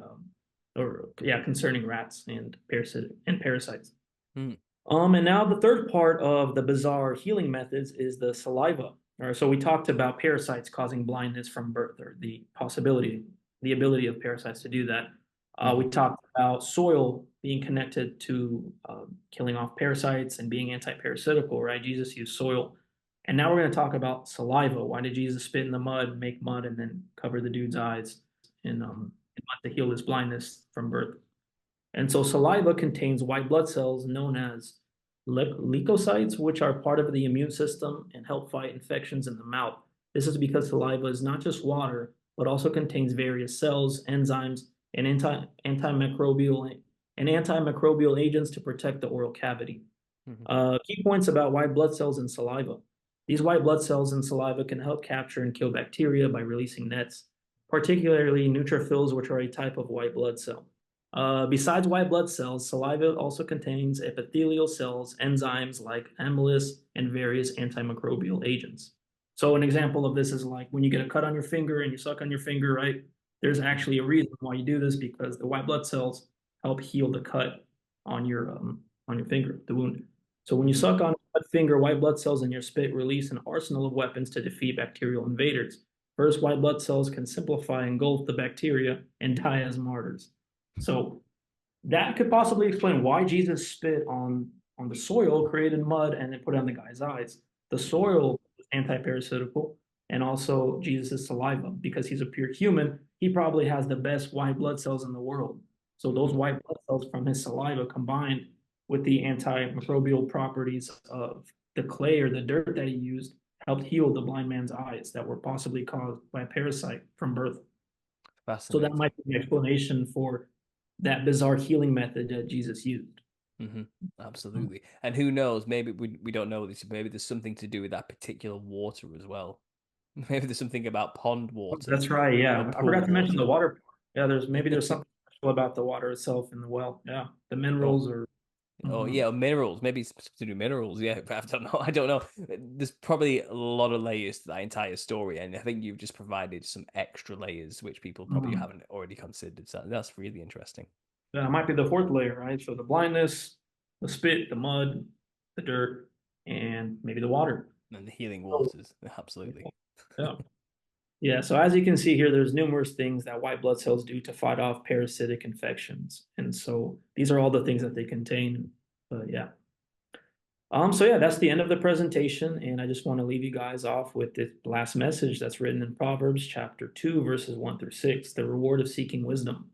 rats and parasites. Mm. And now the third part of the bizarre healing methods is the saliva. All right, so we talked about parasites causing blindness from birth, or the ability of parasites to do that. Hmm. We talked about soil being connected to killing off parasites and being anti-parasitical, right? Jesus used soil. And now we're going to talk about saliva. Why did Jesus spit in the mud, make mud, and then cover the dude's eyes in mud to heal his blindness from birth? And so saliva contains white blood cells known as leukocytes, which are part of the immune system and help fight infections in the mouth. This is because saliva is not just water, but also contains various cells, enzymes, and antimicrobial agents to protect the oral cavity. Hmm. Key points about white blood cells in saliva. These white blood cells in saliva can help capture and kill bacteria by releasing nets, particularly neutrophils, which are a type of white blood cell. Besides white blood cells, saliva also contains epithelial cells, enzymes like amylase, and various antimicrobial agents. So an example of this is like when you get a cut on your finger and you suck on your finger, right? There's actually a reason why you do this because the white blood cells help heal the cut on your finger, the wound. So when you Hmm. suck on a finger, white blood cells in your spit release an arsenal of weapons to defeat bacterial invaders. First, white blood cells can simplify, engulf the bacteria, and die as martyrs. So that could possibly explain why Jesus spit on the soil, created mud, and then put it on the guy's eyes. The soil is anti-parasitical, and also Jesus' saliva, because he's a pure human, he probably has the best white blood cells in the world. So those Hmm. white blood cells from his saliva combined with the antimicrobial properties of the clay or the dirt that he used helped heal the blind man's eyes that were possibly caused by a parasite from birth. So that Fascinating. might be an explanation for that bizarre healing method that Jesus used. Hmm. Absolutely. And who knows, maybe we don't know this, maybe there's something to do with that particular water as well. Maybe there's something about pond water, That's right. Yeah, I pool forgot to mention the water. water. Yeah, there's something special about the water itself in the well. Yeah, the Oh, minerals are. oh Mhm. yeah, minerals. Maybe it's something to do with minerals. Yeah, I don't know. I don't know. There's probably a lot of layers to that entire story, and I think you've just provided some extra layers which people probably Mhm. haven't already considered. So that's really interesting. Yeah, it might be the fourth layer, right? So the blindness, the spit, the mud, the dirt, and maybe the water. And the healing Oh, waters, absolutely. yeah. Yeah, so as you can see here, there's numerous things that white blood cells do to fight off parasitic infections. And so these are all the things that they contain. But yeah. So yeah, that's the end of the presentation. And I just want to leave you guys off with the last message that's written in Proverbs chapter 2, verses 1 through 6, the reward of seeking wisdom.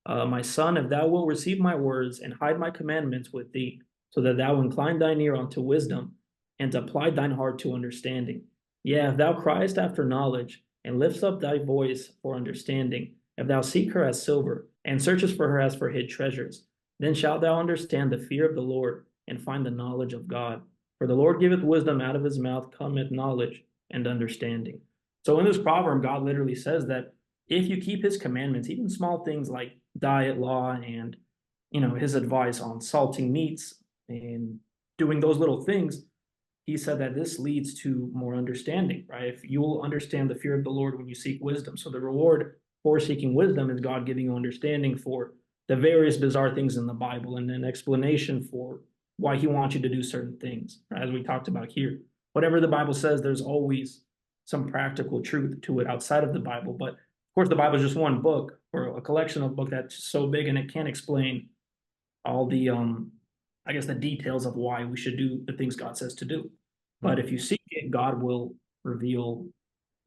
My son, if thou wilt receive my words and hide my commandments with thee, so that thou incline thine ear unto wisdom, and apply thine heart to understanding. Yea, if thou criest after knowledge, and lifts up thy voice for understanding, if thou seek her as silver, and searchest for her as for hid treasures, then shalt thou understand the fear of the Lord, and find the knowledge of God. For the Lord giveth wisdom, out of his mouth cometh knowledge and understanding. So in this proverb, God literally says that if you keep his commandments, even small things like diet law and his advice on salting meats and doing those little things, he said that this leads to more understanding, right? If you will understand the fear of the Lord when you seek wisdom. So the reward for seeking wisdom is God giving you understanding for the various bizarre things in the Bible and an explanation for why he wants you to do certain things, right? As we talked about here. Whatever the Bible says, there's always some practical truth to it outside of the Bible. But of course, the Bible is just one book or a collection of books that's so big and it can't explain all the I guess the details of why we should do the things God says to do. But if you seek it, God will reveal,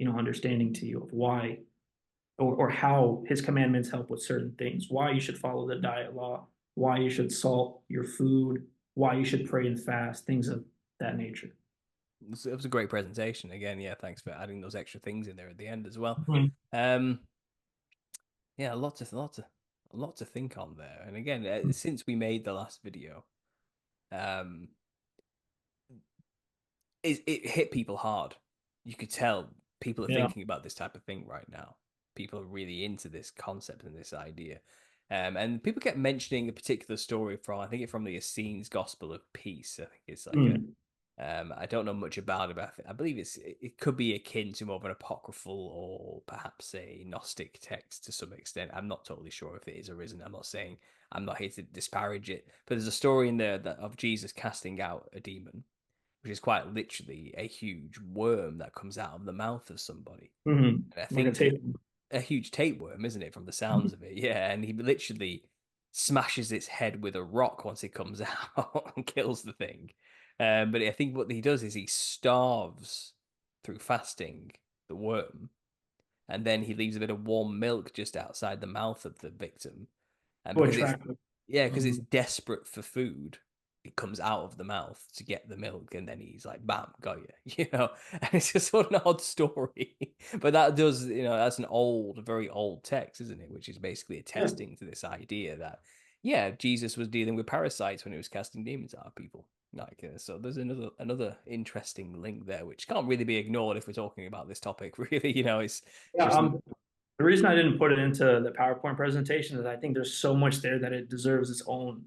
understanding to you of why or how his commandments help with certain things, why you should follow the diet law, why you should salt your food, why you should pray and fast, things of that nature. It was a great presentation. Again, yeah, thanks for adding those extra things in there at the end as well. Mhm. Um, yeah, a lot to think on there. And again, since we made the last video, um, it hit people hard. You could tell people are Yeah. thinking about this type of thing right now. People are really into this concept and this idea. And people kept mentioning a particular story from, I think it's from the Essenes Gospel of Peace. I think it's like a, Mm. I don't know much about it, but I believe it could be akin to more of an apocryphal or perhaps a Gnostic text to some extent. I'm not totally sure if it is or isn't. I'm not saying, I'm not here to disparage it, but there's a story in there of Jesus casting out a demon, which is quite literally a huge worm that comes out of the mouth of somebody. Mhm. And I Like a think tape. a huge tapeworm, isn't it, from the sounds of it? Yeah, and he literally smashes its head with a rock once it comes out and kills the thing. But I think what he does is he starves through fasting the worm, and then he leaves a bit of warm milk just outside the mouth of the victim, and To because it's attract them. yeah, because it's Mhm. desperate for food, it comes out of the mouth to get the milk, and then he's like, "Bam, got you," And it's just sort of an odd story, but that does, that's an old, very old text, isn't it? Which is basically Yeah. attesting to this idea that, yeah, Jesus was dealing with parasites when he was casting demons out of people. Like, so there's another interesting link there, which can't really be ignored if we're talking about this topic. Really, it's Yeah. just The reason I didn't put it into the PowerPoint presentation is I think there's so much there that it deserves its own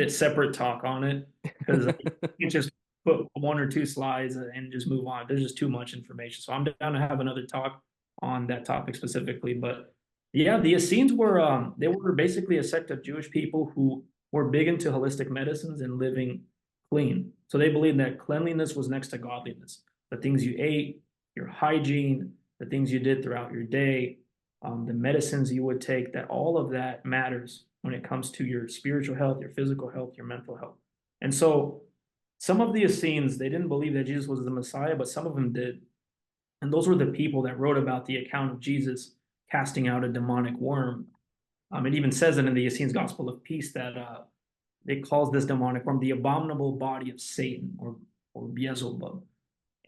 separate talk on it because you just put one or two slides and just move on. There's just too much information. So I'm down to have another talk on that topic specifically. But yeah, the Essenes were they were basically a sect of Jewish people who were big into holistic medicines and living clean. So they believed that cleanliness was next to godliness. The things you ate, your hygiene, the things you did throughout your day, the medicines you would take, that all of that matters when it comes to your spiritual health, your physical health, your mental health. And so some of the Essenes, they didn't believe that Jesus was the Messiah, but some of them did. And those were the people that wrote about the account of Jesus casting out a demonic worm. It even says it in the Essenes Gospel of Peace that it calls this demonic worm the abominable body of Satan or Beelzebub.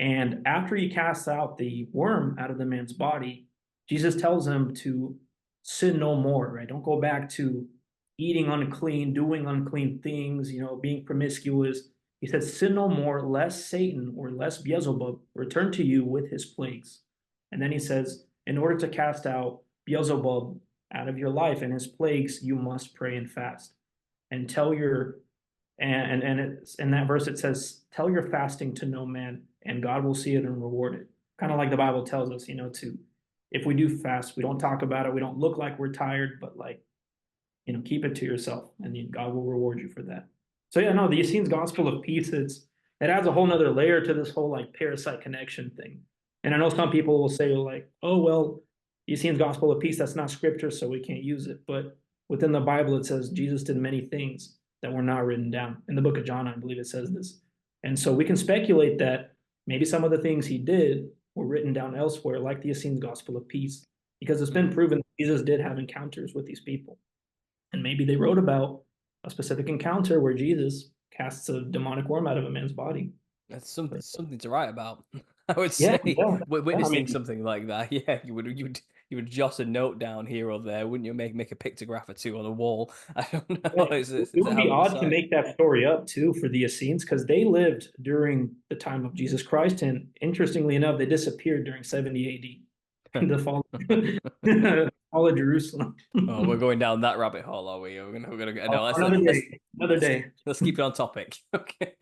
And after he casts out the worm out of the man's body, Jesus tells him to sin no more, right? Don't go back to eating unclean, doing unclean things, being promiscuous. He says, sin no more, lest Satan or lest Beelzebub return to you with his plagues. And then he says, in order to cast out Beelzebub out of your life and his plagues, you must pray and fast. And tell your and it's in that verse it says, tell your fasting to no man, and God will see it and reward it. Kind of like the Bible tells us, to if we do fast, we don't talk about it, we don't look like we're tired, but like, keep it to yourself, and God will reward you for that. So yeah, no, the Essenes Gospel of Peace, it adds a whole nother layer to this whole like parasite connection thing. And I know some people will say like, oh well, the Essenes Gospel of Peace, that's not scripture, so we can't use it. But within the Bible, it says Jesus did many things that were not written down. In the book of John, I believe it says this. And so we can speculate that maybe some of the things he did were written down elsewhere, like the Essenes Gospel of Peace, because it's been proven that Jesus did have encounters with these people. And maybe they wrote about a specific encounter where Jesus casts a demonic worm out of a man's body. That's something to write about. I would Yeah, say yeah, yeah. I witnessing mean, something like that. Yeah, you would jot a note down here or there, wouldn't you? Make a pictograph or two on a wall. I don't know. yeah, It's it a would be hell of a odd to sight. make that story up too for the Essenes because they lived during the time of Jesus Christ, and interestingly enough, they disappeared during 70 AD, the fall, fall of Jerusalem. Oh, we're going down that rabbit hole, are we? We're gonna no. Another day, another Let's day. let's keep it on topic. Okay.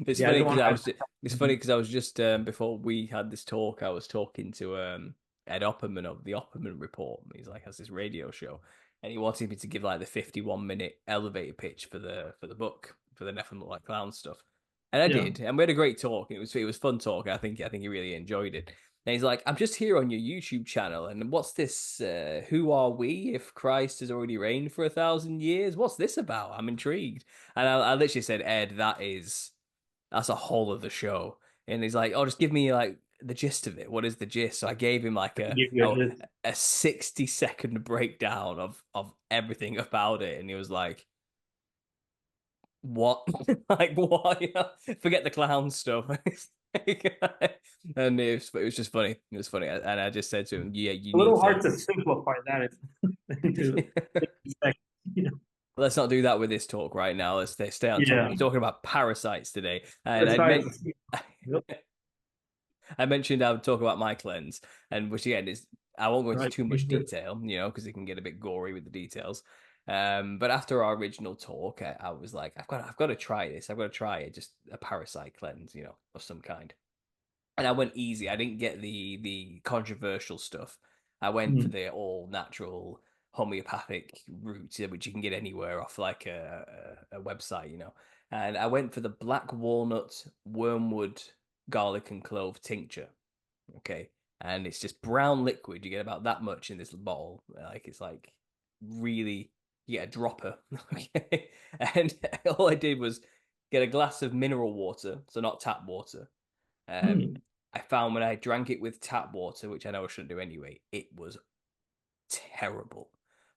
It's Yeah, I funny didn't because want I to. was just, it's funny because I was just before we had this talk, I was talking to Ed Opperman of the Opperman Report. He's like has this radio show, and he wanted me to give like the 51-minute elevator pitch for the book for the Nephilim Look Like Clowns stuff, and I Yeah. did, and we had a great talk. It was fun talk. I think he really enjoyed it. And he's like, I'm just here on your YouTube channel, and what's this? Who are we if Christ has already reigned for 1,000 years? What's this about? I'm intrigued. And I literally said, Ed, that's a whole of the show. And he's like, oh, just give me like the gist of it. What is the gist? So I gave him like a Give you a, a, a 60-second breakdown of everything about it. And he was like, what? Like what? Forget the clown stuff. And it was just funny. It was funny. And I just said to him, yeah, you a need little to hard to simplify that into 50 seconds. let's not do that with this talk right now. Let's stay on topic. Yeah. We're talking about parasites today. And I meant Parasites. Yep. I mentioned I would talk about my cleanse, and which again is I won't go into Right. too much detail, because it can get a bit gory with the details. But after our original talk, I was like, I've got to try this. I've got to try it, just a parasite cleanse, of some kind. And I went easy. I didn't get the controversial stuff. I went for Mm. the all natural homeopathic route, which you can get anywhere off like a website. And I went for the black walnut, wormwood, garlic, and clove tincture. Okay. And it's just brown liquid. You get about that much in this bottle. Like it's like really you get a dropper. Okay. And all I did was get a glass of mineral water, so not tap water. Um, Mm. I found when I drank it with tap water, which I know I shouldn't do anyway, it was terrible.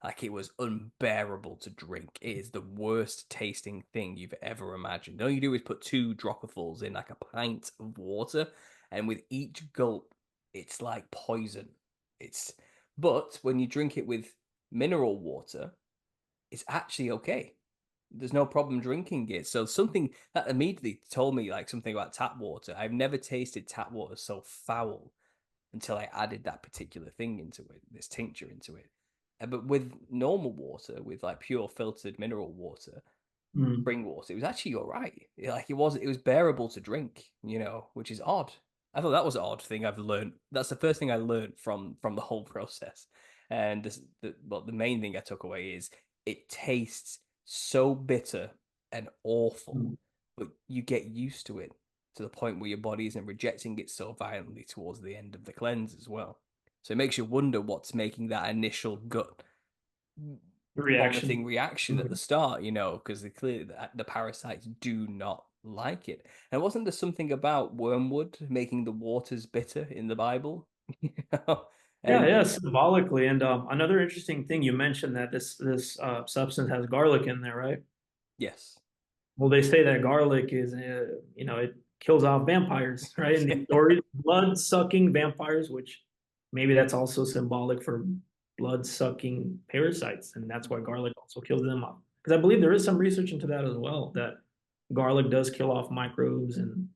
Like it was unbearable to drink. It is the worst tasting thing you've ever imagined. All you do is put 2 dropperfuls in like a pint of water, and with each gulp, it's like poison. But when you drink it with mineral water, it's actually okay. There's no problem drinking it. So something that immediately told me like something about tap water. I've never tasted tap water so foul until I added that particular thing into it, this tincture into it. But with normal water, with like pure filtered mineral water, Mm. spring water, it was actually all right. Like it was bearable to drink, which is odd. I thought that was an odd thing I've learned. That's the first thing I learned from the whole process. And the main thing I took away is it tastes so bitter and awful, Mm. but you get used to it to the point where your body isn't rejecting it so violently towards the end of the cleanse as well. So it makes you wonder what's making that initial gut vomiting Reaction. reaction at the Okay. start, because clearly the parasites do not like it. And wasn't there something about wormwood making the waters bitter in the Bible? You know? Yeah, And yeah, symbolically. And another interesting thing you mentioned that this substance has garlic in there, right? yes. Well, they say that garlic is, it kills off vampires, right? In these stories, blood-sucking vampires, which maybe that's also symbolic for blood-sucking parasites, and that's why garlic also kills them off. Because I believe there is some research into that as well, that garlic does kill off microbes and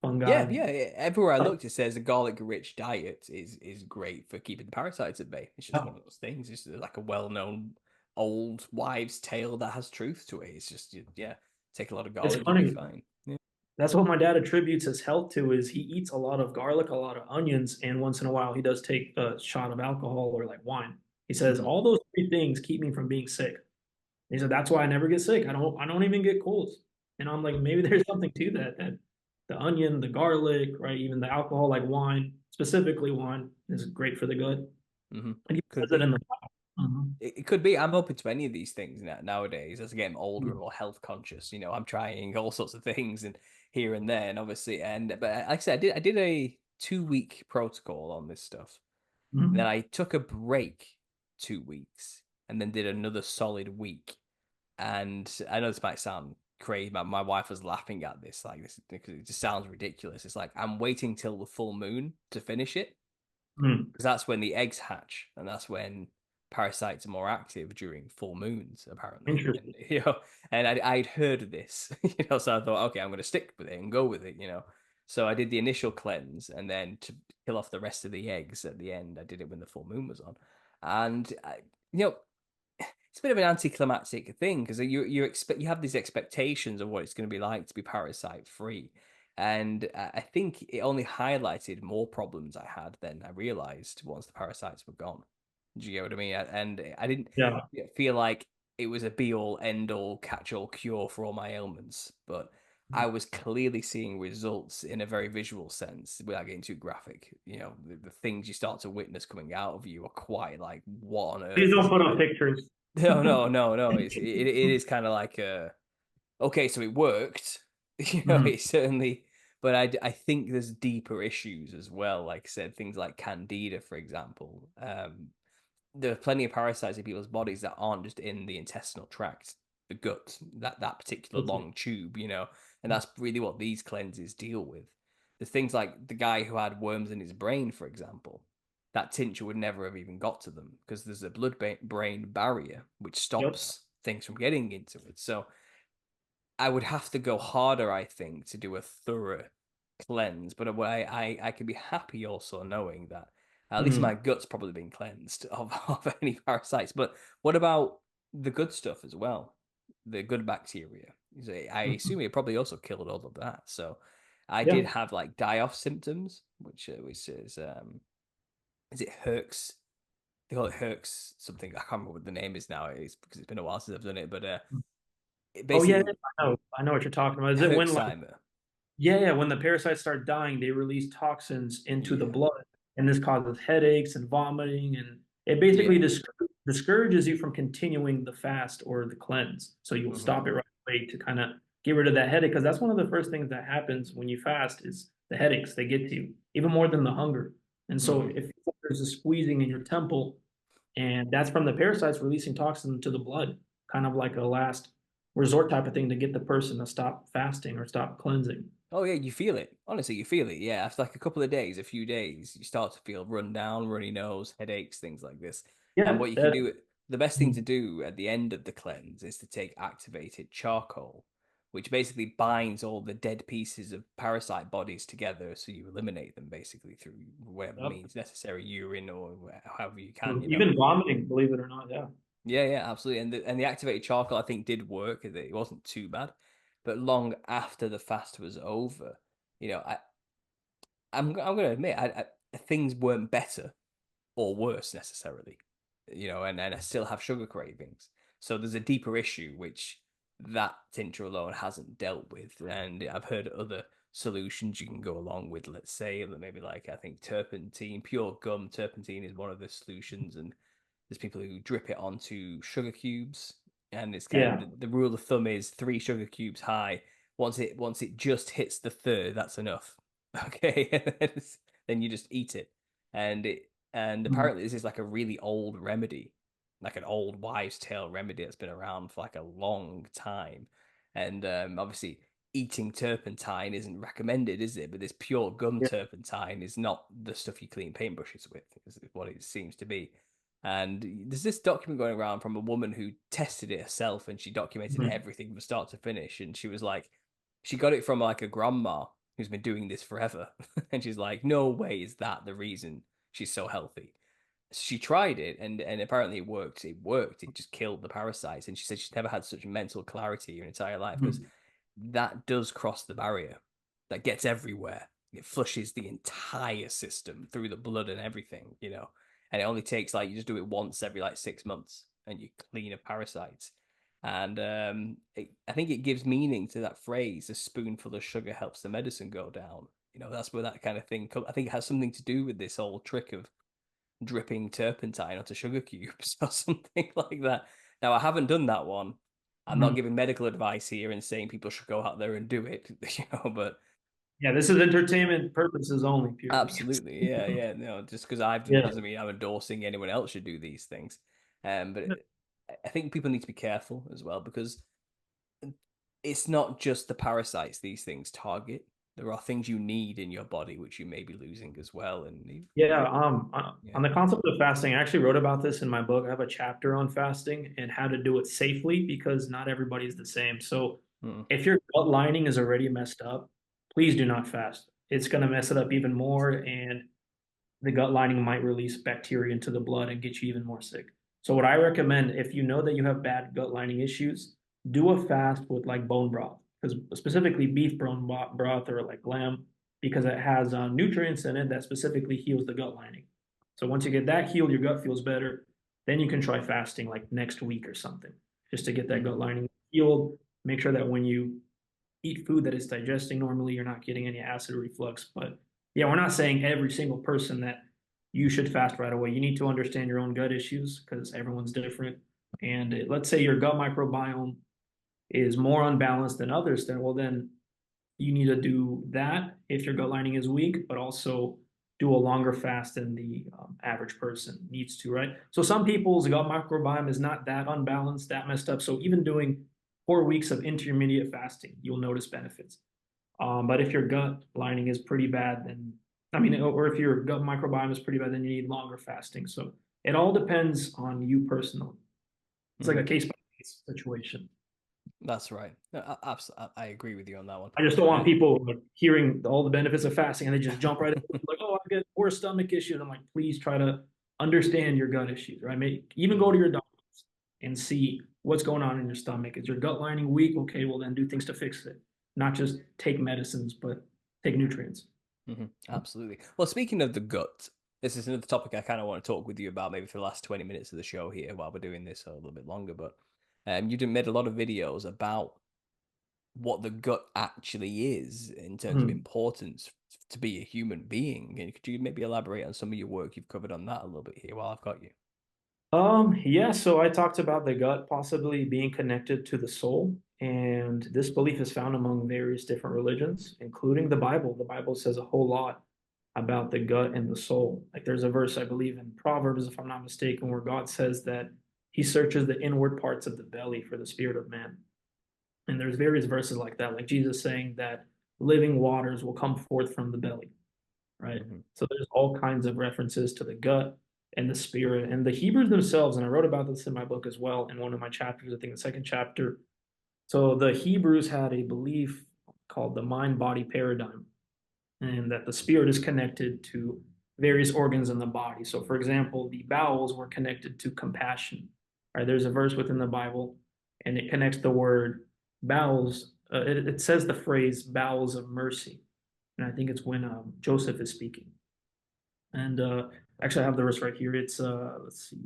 Yeah, fungi. yeah. Everywhere I looked, it says a garlic-rich diet is great for keeping the parasites at bay. It's just one Yeah. of those things. It's like a well-known old wives' tale that has truth to it. It's just yeah, take a lot of It's garlic, you'll be funny. fine. Yeah. That's what my dad attributes his health to is he eats a lot of garlic, a lot of onions, and once in a while he does take a shot of alcohol or like wine. He says Mhm. all those three things keep me from being sick. He said that's why I never get sick. I don't even get colds. And I'm like, maybe there's something to that, that the onion, the garlic, right? Even the alcohol, like wine, specifically wine, is great for the gut. And he Could says it in be. the Mhm. It could be. I'm open to any of these things nowadays as I get older and Mhm. more health conscious. I'm trying all sorts of things and here and there, and obviously, but like I said, I did a 2 week protocol on this stuff. And then Mhm. I took a break 2 weeks and then did another solid week. And I know this might sound crazy, but my wife was laughing at this, like this because it just sounds ridiculous. It's like I'm waiting till the full moon to finish it Mhm. because that's when the eggs hatch, and that's when parasites are more active during full moons, apparently. And Interesting. and I'd heard of this, so I thought, okay, I'm going to stick with it and go with it. So I did the initial cleanse, and then to kill off the rest of the eggs at the end, I did it when the full moon was on, and you know it's a bit of an anticlimactic thing because you have these expectations of what it's going to be like to be parasite free, and I think it only highlighted more problems I had than I realized once the parasites were gone. Do you get what I mean? And I didn't Yeah. feel like it was a be all end all catch all cure for all my ailments, but I was clearly seeing results in a very visual sense without getting too graphic. The things you start to witness coming out of you are quite like, what on Please earth is don't put going up on? pictures. No, no, no, no. It is kind of like okay, so it worked. Mhm. It certainly, but I think there's deeper issues as well. Like I said, things like candida, for example. There are plenty of parasites in people's bodies that aren't just in the intestinal tract, the gut, that particular long tube, and that's really what these cleanses deal with. There's things like the guy who had worms in his brain, for example. That tincture would never have even got to them because there's a blood-brain barrier which Yep. stops things from getting into it. So I would have to go harder, I think, to do a thorough cleanse. But I could be happy also knowing that at least my Mhm. gut's probably been cleansed of any parasites. But what about the good stuff as well? The good bacteria. I Mhm. assume it probably also killed all of that. So I did Yeah. have like die-off symptoms, which is it Herx? They call it Herx something. I can't remember what the name is now. It's because it's been a while since I've done it. But it Oh yeah, basically I know what you're talking about. Is it when like Herxheimer. yeah, when the parasites start dying, they release toxins into the Yeah. blood, and this causes headaches and vomiting, and it basically Yeah. discourages you from continuing the fast or the cleanse. So you'll Hmm. stop it right away to kind of get rid of that headache, because that's one of the first things that happens when you fast is the headaches. They get to you even more than the hunger. And so Hmm. if there's a squeezing in your temple, and that's from the parasites releasing toxins into the blood, kind of like a last resort type of thing to get the person to stop fasting or stop cleansing. Oh yeah, you feel it. Honestly, you feel it. Yeah, after like a couple of days, a few days, you start to feel run down, runny nose, headaches, things like this. And Yeah, what you can that do, the best thing to do at the end of the cleanse is to take activated charcoal, which basically binds all the dead pieces of parasite bodies together, so you eliminate them basically through whatever yep. means necessary, urine or however you can. Even vomiting, believe it or not. Yeah. Yeah, yeah, absolutely. And the activated charcoal I think did work. It wasn't too bad, but long after the fast was over, you know, I I'm going to admit things weren't better or worse necessarily, and I still have sugar cravings. So there's a deeper issue which that tincture alone hasn't dealt with, and I've heard other solutions you can go along with. Let's say maybe like I think turpentine, pure gum turpentine is one of the solutions, and there's people who drip it onto sugar cubes, and it's kind of Yeah. the rule of thumb is three sugar cubes high. Once it just hits the third, that's enough. Okay, then you just eat it, and Mhm. apparently this is like a really old remedy, like an old wives' tale remedy that's been around for like a long time, and obviously eating turpentine isn't recommended, is it? But this pure gum Yeah. turpentine is not the stuff you clean paintbrushes with, is what it seems to be. And there's this document going around from a woman who tested it herself, and she documented Mhm. everything from start to finish. And she was like, she got it from like a grandma who's been doing this forever. And she's like, no way is that the reason she's so healthy. She tried it, and apparently it worked. It worked. It just killed the parasites. And she said she's never had such mental clarity in her entire life because Mhm. that does cross the barrier. That gets everywhere. It flushes the entire system through the blood and everything, you know. And it only takes like you just do it once every like 6 months, and you clean of parasites. And I think it gives meaning to that phrase: "A spoonful of sugar helps the medicine go down." You know, that's where that kind of thing comes. I think it has something to do with this whole trick of dripping turpentine onto sugar cubes or something like that. Now, I haven't done that one. I'm not Mhm. giving medical advice here and saying people should go out there and do it, you know, but Yeah, this is entertainment purposes only, purely. absolutely, yeah, yeah. No, just because I've done it Yeah. doesn't mean I'm endorsing anyone else should do these things. But I think people need to be careful as well because it's not just the parasites these things target. There are things you need in your body which you may be losing as well, and Yeah, yeah. on the concept of fasting, I actually wrote about this in my book. I have a chapter on fasting and how to do it safely because not everybody is the same. So Mm, if your gut lining is already messed up, please do not fast. It's going to mess it up even more, and the gut lining might release bacteria into the blood and get you even more sick. So what I recommend, if you know that you have bad gut lining issues, do a fast with like bone broth, because specifically beef bone broth or like lamb, because it has nutrients in it that specifically heals the gut lining. So once you get that healed, your gut feels better. Then you can try fasting like next week or something, just to get that mm, gut lining healed. Make sure that when you eat food that is digesting normally, you're not getting any acid reflux. But yeah, we're not saying every single person that you should fast right away. You need to understand your own gut issues because everyone's different. And let's say your gut microbiome is more unbalanced than others, then you need to do that if your gut lining is weak, but also do a longer fast than the average person needs to, right? So some people's gut microbiome is not that unbalanced, that messed up. So even doing 4 weeks of intermediate fasting, you'll notice benefits. But if your gut lining is pretty bad, then I mean, or if your gut microbiome is pretty bad, then you need longer fasting. So it all depends on you personally. It's like mhm. a case by case situation. That's right. No, I agree with you on that one. I just don't want And people like, hearing all the benefits of fasting and they just jump right in, like, oh, I get poor stomach issues. I'm like, please try to understand your gut issues, right? Even go mm, to your doctors and see what's going on in your stomach. Is your gut lining weak? Okay, well then do things to fix it. Not just take medicines, but take nutrients. absolutely. Well, speaking of the gut, this is another topic I kind of want to talk with you about maybe for the last 20 minutes of the show here while we're doing this a little bit longer. But you did made a lot of videos about what the gut actually is in terms of Hmm. importance to be a human being. And could you maybe elaborate on some of your work you've covered on that a little bit here while I've got you? Yeah, so I talked about the gut possibly being connected to the soul, and this belief is found among various different religions, including the Bible. The Bible says a whole lot about the gut and the soul. Like there's a verse I believe in Proverbs, if I'm not mistaken, where God says that he searches the inward parts of the belly for the spirit of man. And there's various verses like that, like Jesus saying that living waters will come forth from the belly, right? Hmm. So there's all kinds of references to the gut and the spirit and the Hebrews themselves. And I wrote about this in my book as well in one of my chapters, I think the second chapter. So the Hebrews had a belief called the mind body paradigm, and that the spirit is connected to various organs in the body. So, for example, the bowels were connected to compassion. Right? There's a verse within the Bible, and it connects the word bowels. It says the phrase bowels of mercy, and I think it's when Joseph is speaking. And actually, I have the verse right here. It's let's see,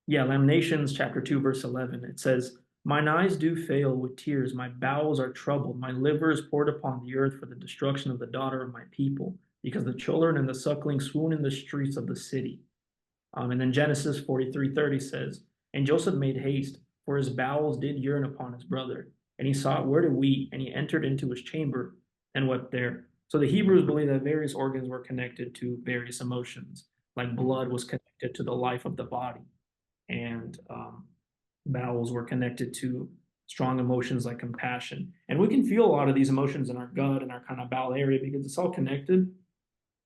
yeah, Lamentations chapter 2, verse 11. It says, mine eyes do fail with tears, my bowels are troubled, my liver is poured upon the earth for the destruction of the daughter of my people, because the children and the suckling swoon in the streets of the city. And then Genesis 43:30 says, and Joseph made haste, for his bowels did yearn upon his brother, and he sought where to weep, and he entered into his chamber and wept there. So the Hebrews believe that various organs were connected to various emotions, like Hmm. blood was connected to the life of the body, and bowels were connected to strong emotions like compassion. And we can feel a lot of these emotions in our gut and our kind of bowel area because it's all connected.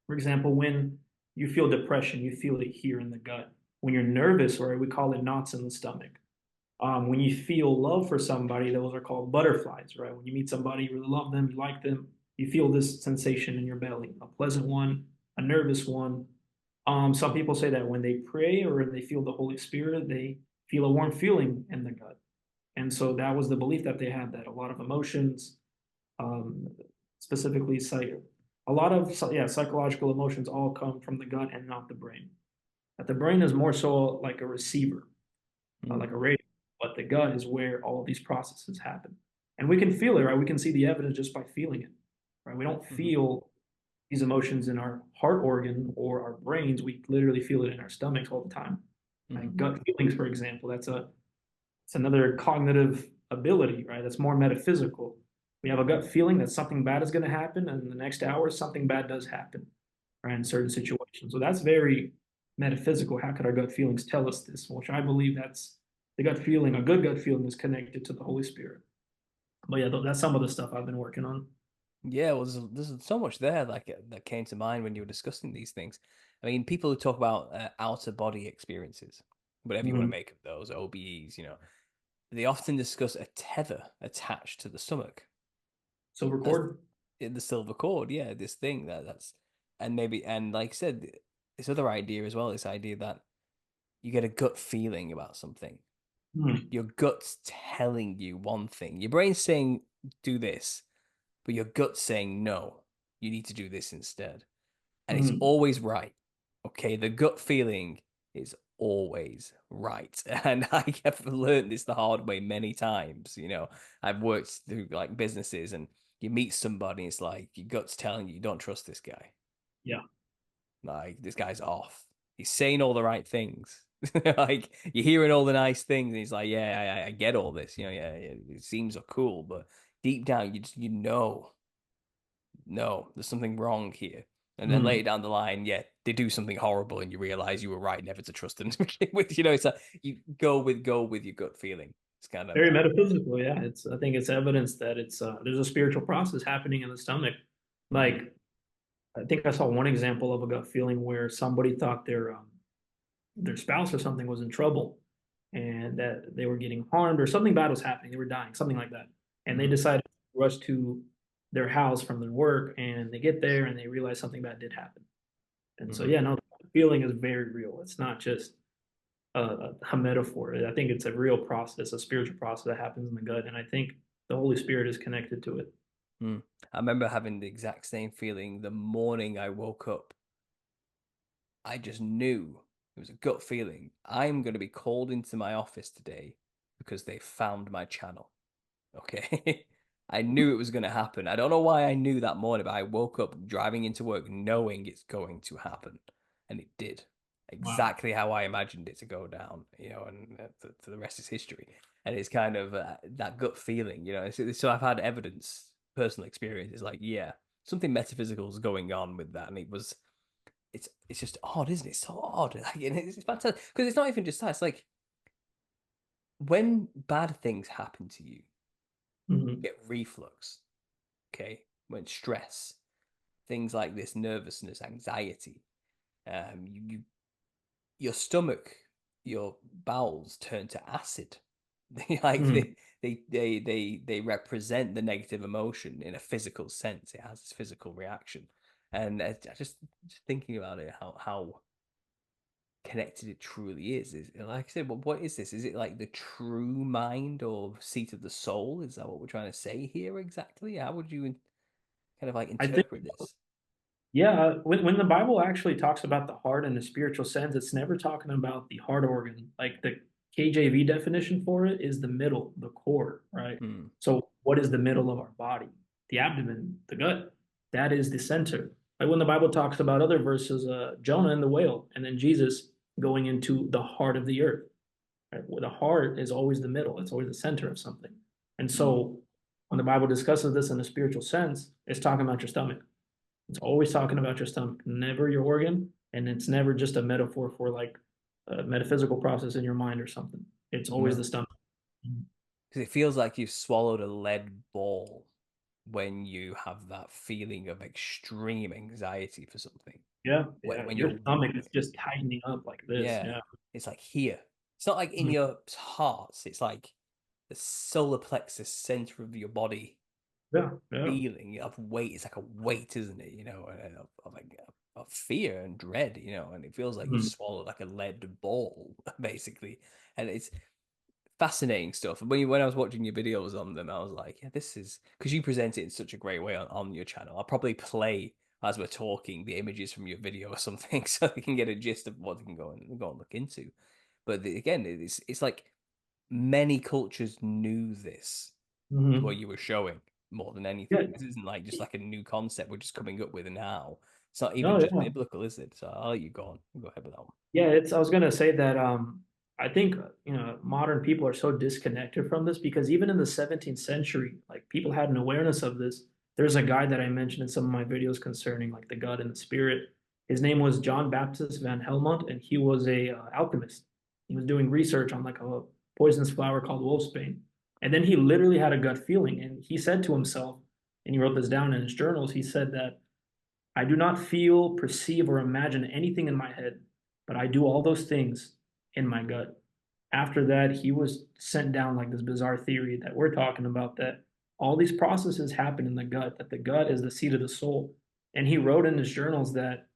For example, when you feel depression, you feel it here in the gut. When you're nervous, right, we call it knots in the stomach. When you feel love for somebody, those are called butterflies, right? When you meet somebody, you really love them, you like them, you feel this sensation in your belly, a pleasant one, a nervous one. Some people say that when they pray or they feel the Holy Spirit, they feel a warm feeling in the gut. And so that was the belief that they had, that a lot of emotions, um, specifically a lot of psychological emotions all come from the gut and not the brain. That the brain is more so like a receiver, Mm, like a radio, but the gut is where all of these processes happen. And we can feel it, right? We can see the evidence just by feeling it, right? We don't mhm, feel these emotions in our heart organ or our brains. We literally feel it in our stomachs all the time. mhm, Right? Gut feelings, for example, it's another cognitive ability, right? That's more metaphysical. We have a gut feeling that something bad is going to happen, and in the next hour, something bad does happen, right? In certain situations. So that's very metaphysical. How could our gut feelings tell us this? Which I believe that's the gut feeling, a good gut feeling is connected to the Holy Spirit. But yeah, that's some of the stuff I've been working on. Yeah, well, there's so much there like that came to mind when you were discussing these things. I mean, people who talk about outer body experiences, whatever you want to Mhm. make of those, OBEs, they often discuss a tether attached to the stomach. So That's record. in the silver cord, yeah, this thing and maybe, and like I said, this other idea as well, this idea that you get a gut feeling about something. Mhm. Your gut's telling you one thing. Your brain's saying do this, but your gut's saying no, you need to do this instead. And it's Mhm. always right. Okay, the gut feeling is always right. And I have learned this the hard way many times. I've worked through like businesses and you meet somebody, it's like your gut's telling you don't trust this guy. Yeah. Like this guy's off. He's saying all the right things. Like you're hearing all the nice things, and he's like, "Yeah, I get all this. Yeah, it seems so cool, but deep down, no, there's something wrong here." And then later Mhm. down the line, yeah, they do something horrible, and you realize you were right never to trust them to begin with. It's like you go with your gut feeling. It's kind of Very metaphysical. Yeah. I think it's evidence that there's a spiritual process happening in the stomach. mm, Like, I think I saw one example of a gut feeling where somebody thought their spouse or something was in trouble and that they were getting harmed or something bad was happening. They were dying, something like that. And they mm, decided to rush to their house from their work and they get there and they realize something bad did happen. And so, mm. yeah, no, the feeling is very real. It's not just a metaphor. I think it's a real process, a spiritual process that happens in the gut. And I think the Holy Spirit is connected to it. Mm. I remember having the exact same feeling the morning I woke up. I just knew it was a gut feeling. I'm going to be called into my office today because they found my channel. Okay. I knew it was going to happen. I don't know why I knew that morning, but I woke up driving into work knowing it's going to happen. And it did. Wow. Exactly how I imagined it to go down, and to the rest is history. And it's kind of that gut feeling, So I've had evidence, personal experience. It's like, yeah, something metaphysical is going on with that. And it's just odd, isn't it? It's so odd. Like, and it's fantastic because it's not even just that. It's like when bad things happen to you, Mhm. get reflux, okay? When stress, things like this, nervousness, anxiety, your stomach, your bowels turn to acid. Like Mhm. they represent the negative emotion in a physical sense. It has this physical reaction, and I just thinking about it, how connected it truly is like I said, what is this? Is it like the true mind or seat of the soul? Is that what we're trying to say here exactly? How would you kind of like I think interpret this? Yeah, when the Bible actually talks about the heart in a spiritual sense, it's never talking about the heart organ. Like the KJV definition for it is the middle, the core, right? Hmm. So what is the middle of our body? The abdomen, the gut. That is the center. Like when the Bible talks about other verses, Jonah and the whale, and then Jesus going into the heart of the earth. Right? Well, the heart is always the middle. It's always the center of something. And Hmm. so when the Bible discusses this in a spiritual sense, it's talking about your stomach. It's always talking about your stomach, never your organ, and it's never just a metaphor for like a metaphysical process in your mind or something. It's always No, the stomach. because it feels like you've swallowed a lead ball. when you have that feeling of extreme anxiety for something. Yeah, When yeah. when Your you're stomach is just tightening up like this. yeah, Yeah. it's like here. It's not like in Mhm. your heart. It's like the solar plexus center of your body Yeah, yeah. feeling of weight. It's like a weight, isn't it? Of like of fear and dread. And it feels like you Mhm. swallowed like a lead ball, basically. And it's fascinating stuff. When I was watching your videos on them, I was like, yeah, this is because you present it in such a great way on your channel. I'll probably play as we're talking the images from your video or something, so they can get a gist of what they can go and look into. But again, it's like many cultures knew this what Mhm. you were showing more than Yeah. anything. This isn't like just like a new concept we're just coming up with now. It's not even No, just yeah. biblical, is it? So I'll let you go on. Go ahead with that one. Yeah, it's I was gonna say that I think modern people are so disconnected from this because even in the 17th century, like people had an awareness of this. There's a guy that I mentioned in some of my videos concerning like the gut and the spirit. His name was John Baptist van Helmont, and he was a alchemist. He was doing research on like a poisonous flower called wolfsbane, and then he literally had a gut feeling, and he said to himself, and he wrote this down in his journals. He said that I do not feel, perceive, or imagine anything in my head, but I do all those things in my gut. After that, he was sent down like this bizarre theory that we're talking about that all these processes happen in the gut, that the gut is the seat of the soul. And he wrote in his journals that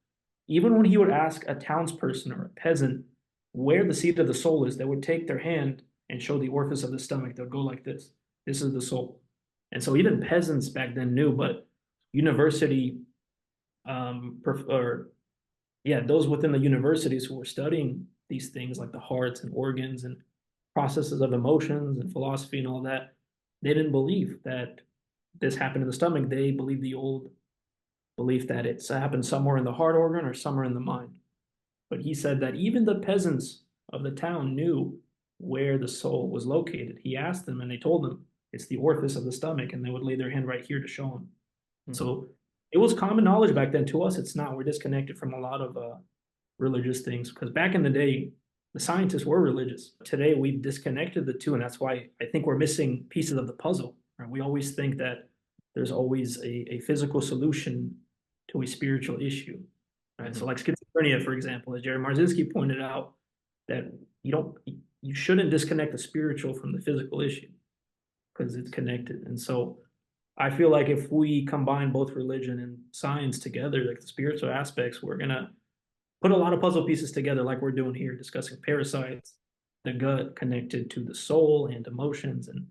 even when he would ask a townsperson or a peasant where the seat of the soul is, they would take their hand and show the orifice of the stomach. They would go like this. This is the soul. And so even peasants back then knew, but university or yeah, those within the universities who were studying these things like the hearts and organs and processes of emotions and philosophy and all that, they didn't believe that this happened in the stomach. They believed the old belief that it's happened somewhere in the heart organ or somewhere in the mind. But he said that even the peasants of the town knew where the soul was located. He asked them and they told him it's the orifice of the stomach, and they would lay their hand right here to show him. Hmm. So it was common knowledge back then. To us, it's not. We're disconnected from a lot of religious things because back in the day, the scientists were religious. Today, we've disconnected the two, and that's why I think we're missing pieces of the puzzle. Right? We always think that there's always a physical solution to a spiritual issue. Right? So, Hmm. like schizophrenia, for example, as Jerry Marzinski pointed out, that you don't, you shouldn't disconnect the spiritual from the physical issue because it's connected. And so, I feel like if we combine both religion and science together, like the spiritual aspects, we're gonna put a lot of puzzle pieces together, like we're doing here, discussing parasites, the gut connected to the soul and emotions and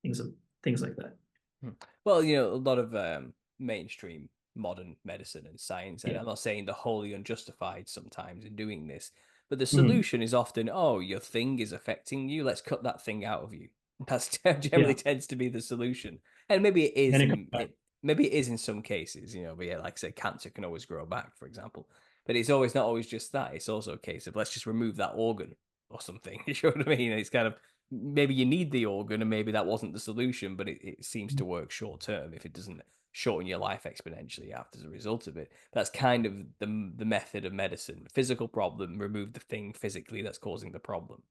things of things like that. Hmm. Well, a lot of mainstream modern medicine and science, and Yeah. I'm not saying they're wholly unjustified sometimes in doing this, but the Mhm. solution is often, oh, your thing is affecting you. Let's cut that thing out of you. That's Yeah. generally tends to be the solution, and maybe it is Then it comes in back. maybe it is in some cases, But yeah, like I said, cancer can always grow back, for example. But it's always not always just that. It's also a case of let's just remove that organ or something. You know what I mean? It's kind of maybe you need the organ and maybe that wasn't the solution, but it seems to work short term if it doesn't shorten your life exponentially after as a result of it. That's kind of the method of medicine. Physical problem, remove the thing physically that's causing the problem.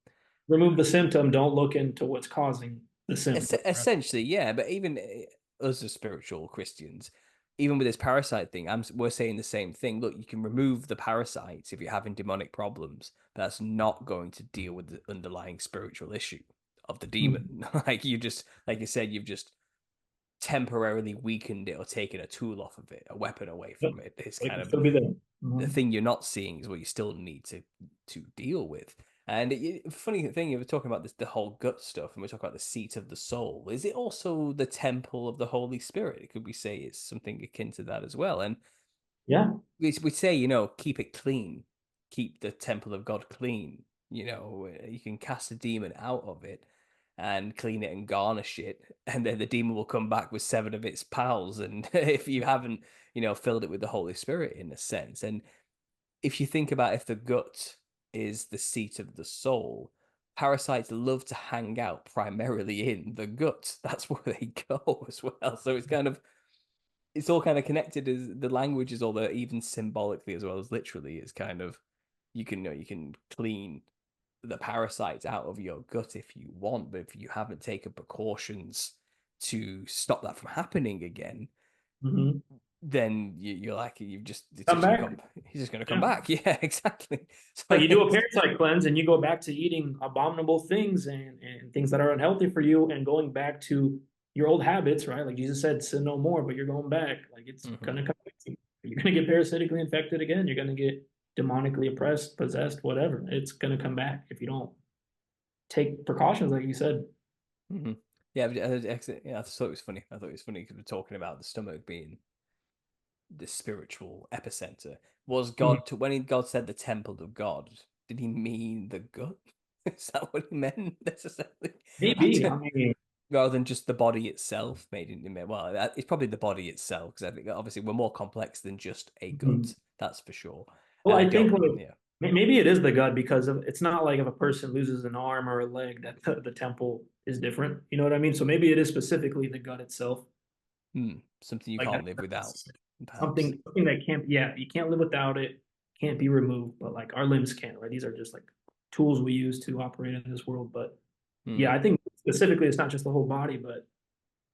Remove the symptom, don't look into what's causing the symptom. Right? Essentially, yeah, but even us as spiritual Christians, even with this parasite thing, we're saying the same thing. Look, you can remove the parasites if you're having demonic problems, but that's not going to deal with the underlying spiritual issue of the Mhm. demon. Like you said, you've just temporarily weakened it or taken a tool off of it, a weapon away Yep. from it. It's It kind can of still be there. the Mhm. thing you're not seeing is what you still need to deal with. And funny thing, you were talking about this, the whole gut stuff, and we talk about the seat of the soul. Is it also the temple of the Holy Spirit? Could we say it's something akin to that as well? And Yeah. we say, keep it clean, keep the temple of God clean. You can cast a demon out of it and clean it and garnish it, and then the demon will come back with seven of its pals. And if you haven't, filled it with the Holy Spirit in a sense, and if you think about if the gut is the seat of the soul, parasites love to hang out primarily in the gut. That's where they go as well. So it's all kind of connected as the language is all the even symbolically as well as literally is kind of you can clean the parasites out of your gut if you want, but if you haven't taken precautions to stop that from happening again, Hmm. then you're like, it's Come just gonna back. come, he's just gonna come Yeah. back. Yeah, exactly. So Like you do a it's, parasite cleanse and you go back to eating abominable things and things that are unhealthy for you and going back to your old habits, right? Like Jesus said, sin no more, but you're going back. Like it's Mhm. gonna come back to you. You're gonna get parasitically infected again. You're gonna get demonically oppressed, possessed, whatever. It's gonna come back if you don't take precautions, like you said. Mhm. Yeah, yeah, I thought it was funny. I thought it was funny because we're talking about the stomach being the spiritual epicenter. Was Mhm. when God said the temple of God, did he mean the gut? Is that what he meant necessarily? Maybe. I mean, Rather than just the body itself, made it well, it's probably the body itself because I think obviously we're more complex than just a mhm. gut. That's for sure. Well, And I I think don't, like yeah. maybe it is the gut because of, it's not like if a person loses an arm or a leg that the temple is different. You know what I mean? So maybe it is specifically the gut itself. Something you Like can't live without, that's perhaps. something that can't, yeah, you can't live without it, can't be removed, but like our limbs can't, right? These are just like tools we use to operate in this world. But Hmm. yeah, I think specifically it's not just the whole body, but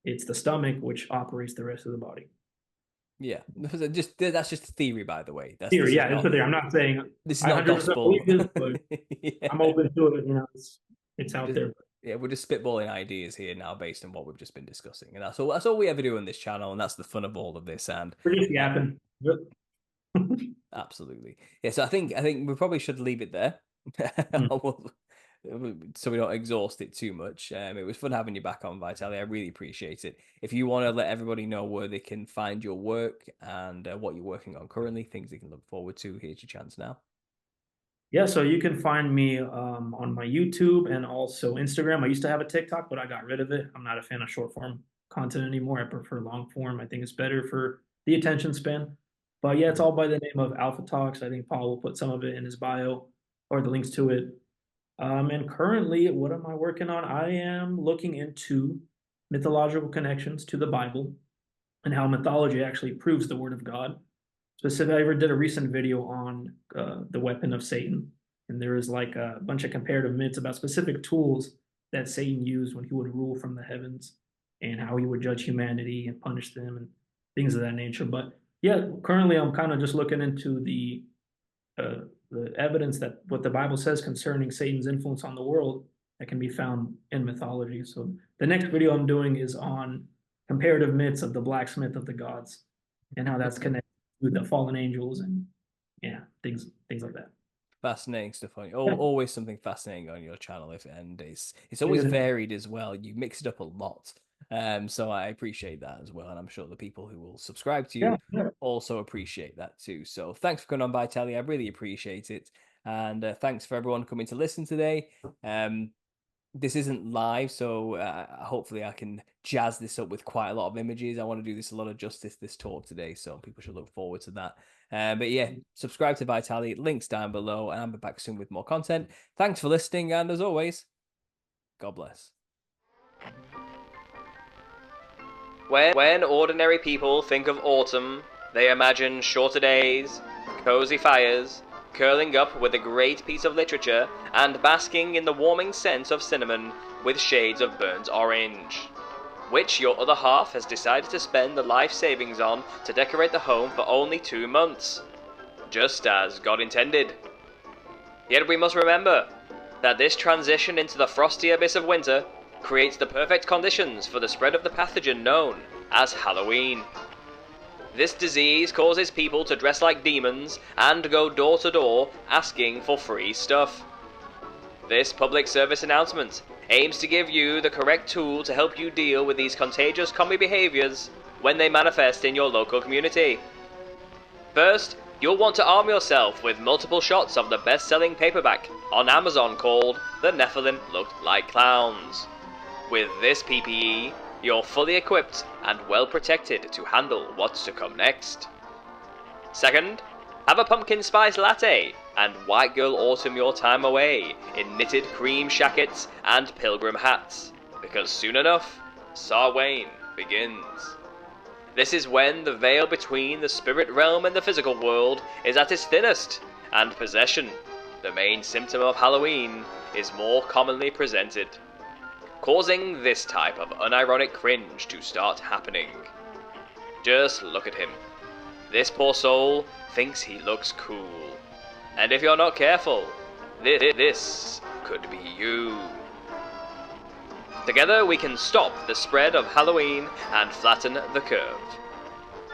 it's the stomach which operates the rest of the body. Yeah, just that's just a theory, by the way. Here, This is yeah, it's not there. I'm not saying this is I not 100% believe gospel. this, but I'm Yeah, open to it. You know, it's we're out just there. yeah, we're just spitballing ideas here now based on what we've just been discussing, and that's all. That's all we ever do on this channel, and that's the fun of all of this. And We're just uh, yapping. Yep. absolutely, yeah. So I think we probably should leave it there. So we don't exhaust it too much. It was fun having you back on, Vitaly. I really appreciate it. If you want to let everybody know where they can find your work and what you're working on currently, things they can look forward to, here's your chance now. Yeah, so you can find me on my YouTube and also Instagram. I used to have a TikTok, but I got rid of it. I'm not a fan of short form content anymore. I prefer long form. I think it's better for the attention span. But yeah, it's Mhm. all by the name of Alpha Talks. I think Paul will put some of it in his bio or the links to it. And currently, what am I working on? I am looking into mythological connections to the Bible and how mythology actually proves the word of God. Specifically, I ever did a recent video on the weapon of Satan, and there is like a bunch of comparative myths about specific tools that Satan used when he would rule from the heavens and how he would judge humanity and punish them and things of that nature. But yeah, currently I'm kind of just looking into the evidence that what the Bible says concerning Satan's influence on the world that can be found in mythology. So the next video I'm doing is on comparative myths of the blacksmith of the gods and how that's connected to the fallen angels and yeah, things like that. Fascinating stuff on you. Yeah, Always something fascinating on your channel, and it's always yeah, varied as well. You mix it up a lot, so I appreciate that as well, and I'm sure the people who will subscribe to you yeah, yeah. also appreciate that too. So thanks for coming on by, Telly. I really appreciate it, and thanks for everyone coming to listen today. This isn't live, so hopefully I can jazz this up with quite a lot of images. I want to do this a lot of justice this talk today, so people should look forward to that. But yeah, subscribe to Vitali, links down below, and I'll be back soon with more content. Thanks for listening, and as always, God bless. When ordinary people think of autumn, they imagine shorter days, cozy fires, curling up with a great piece of literature, and basking in the warming scent of cinnamon with shades of burnt orange, which your other half has decided to spend the life savings on to decorate the home for only 2 months, just as God intended. Yet we must remember that this transition into the frosty abyss of winter creates the perfect conditions for the spread of the pathogen known as Halloween. This disease causes people to dress like demons and go door to door asking for free stuff. This public service announcement aims to give you the correct tool to help you deal with these contagious commie behaviors when they manifest in your local community. First, you'll want to arm yourself with multiple shots of the best-selling paperback on Amazon called The Nephilim Looked Like Clowns. With this PPE, you're fully equipped and well protected to handle what's to come next. Second, have a pumpkin spice latte and white girl autumn your time away in knitted cream shackets and pilgrim hats, because soon enough, Samhain begins. This is when the veil between the spirit realm and the physical world is at its thinnest, and possession, the main symptom of Halloween, is more commonly presented. causing this type of unironic cringe to start happening. Just look at him. This poor soul thinks he looks cool. And if you're not careful, this could be you. Together we can stop the spread of Halloween and flatten the curve.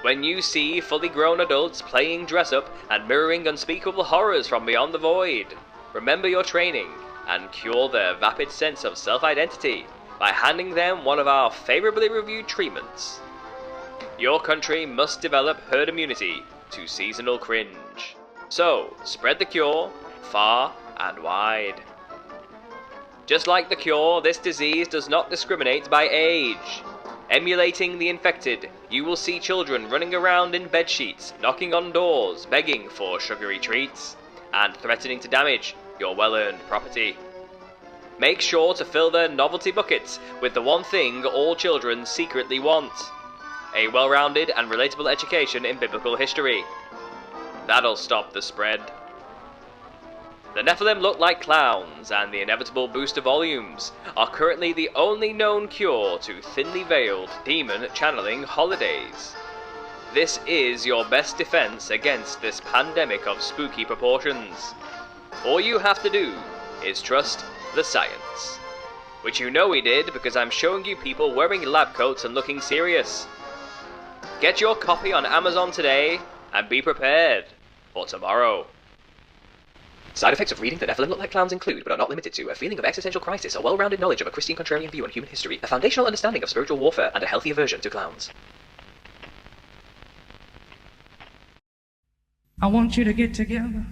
When you see fully grown adults playing dress-up and mirroring unspeakable horrors from beyond the void, remember your training and cure their vapid sense of self-identity by handing them one of our favourably reviewed treatments. Your country must develop herd immunity to seasonal cringe. So, spread the cure far and wide. Just like the cure, this disease does not discriminate by age. Emulating the infected, you will see children running around in bedsheets, knocking on doors, begging for sugary treats, and threatening to damage your well-earned property. Make sure to fill their novelty buckets with the one thing all children secretly want: a well-rounded and relatable education in biblical history. That'll stop the spread. The Nephilim look like clowns, and the inevitable boost of volumes are currently the only known cure to thinly veiled demon channeling holidays. This is your best defense against this pandemic of spooky proportions. All you have to do is trust the science. Which you know we did, because I'm showing you people wearing lab coats and looking serious. Get your copy on Amazon today, and be prepared for tomorrow. Side effects of reading The Nephilim Look Like Clowns include, but are not limited to, a feeling of existential crisis, a well-rounded knowledge of a Christian contrarian view on human history, a foundational understanding of spiritual warfare, and a healthy aversion to clowns. I want you to get together.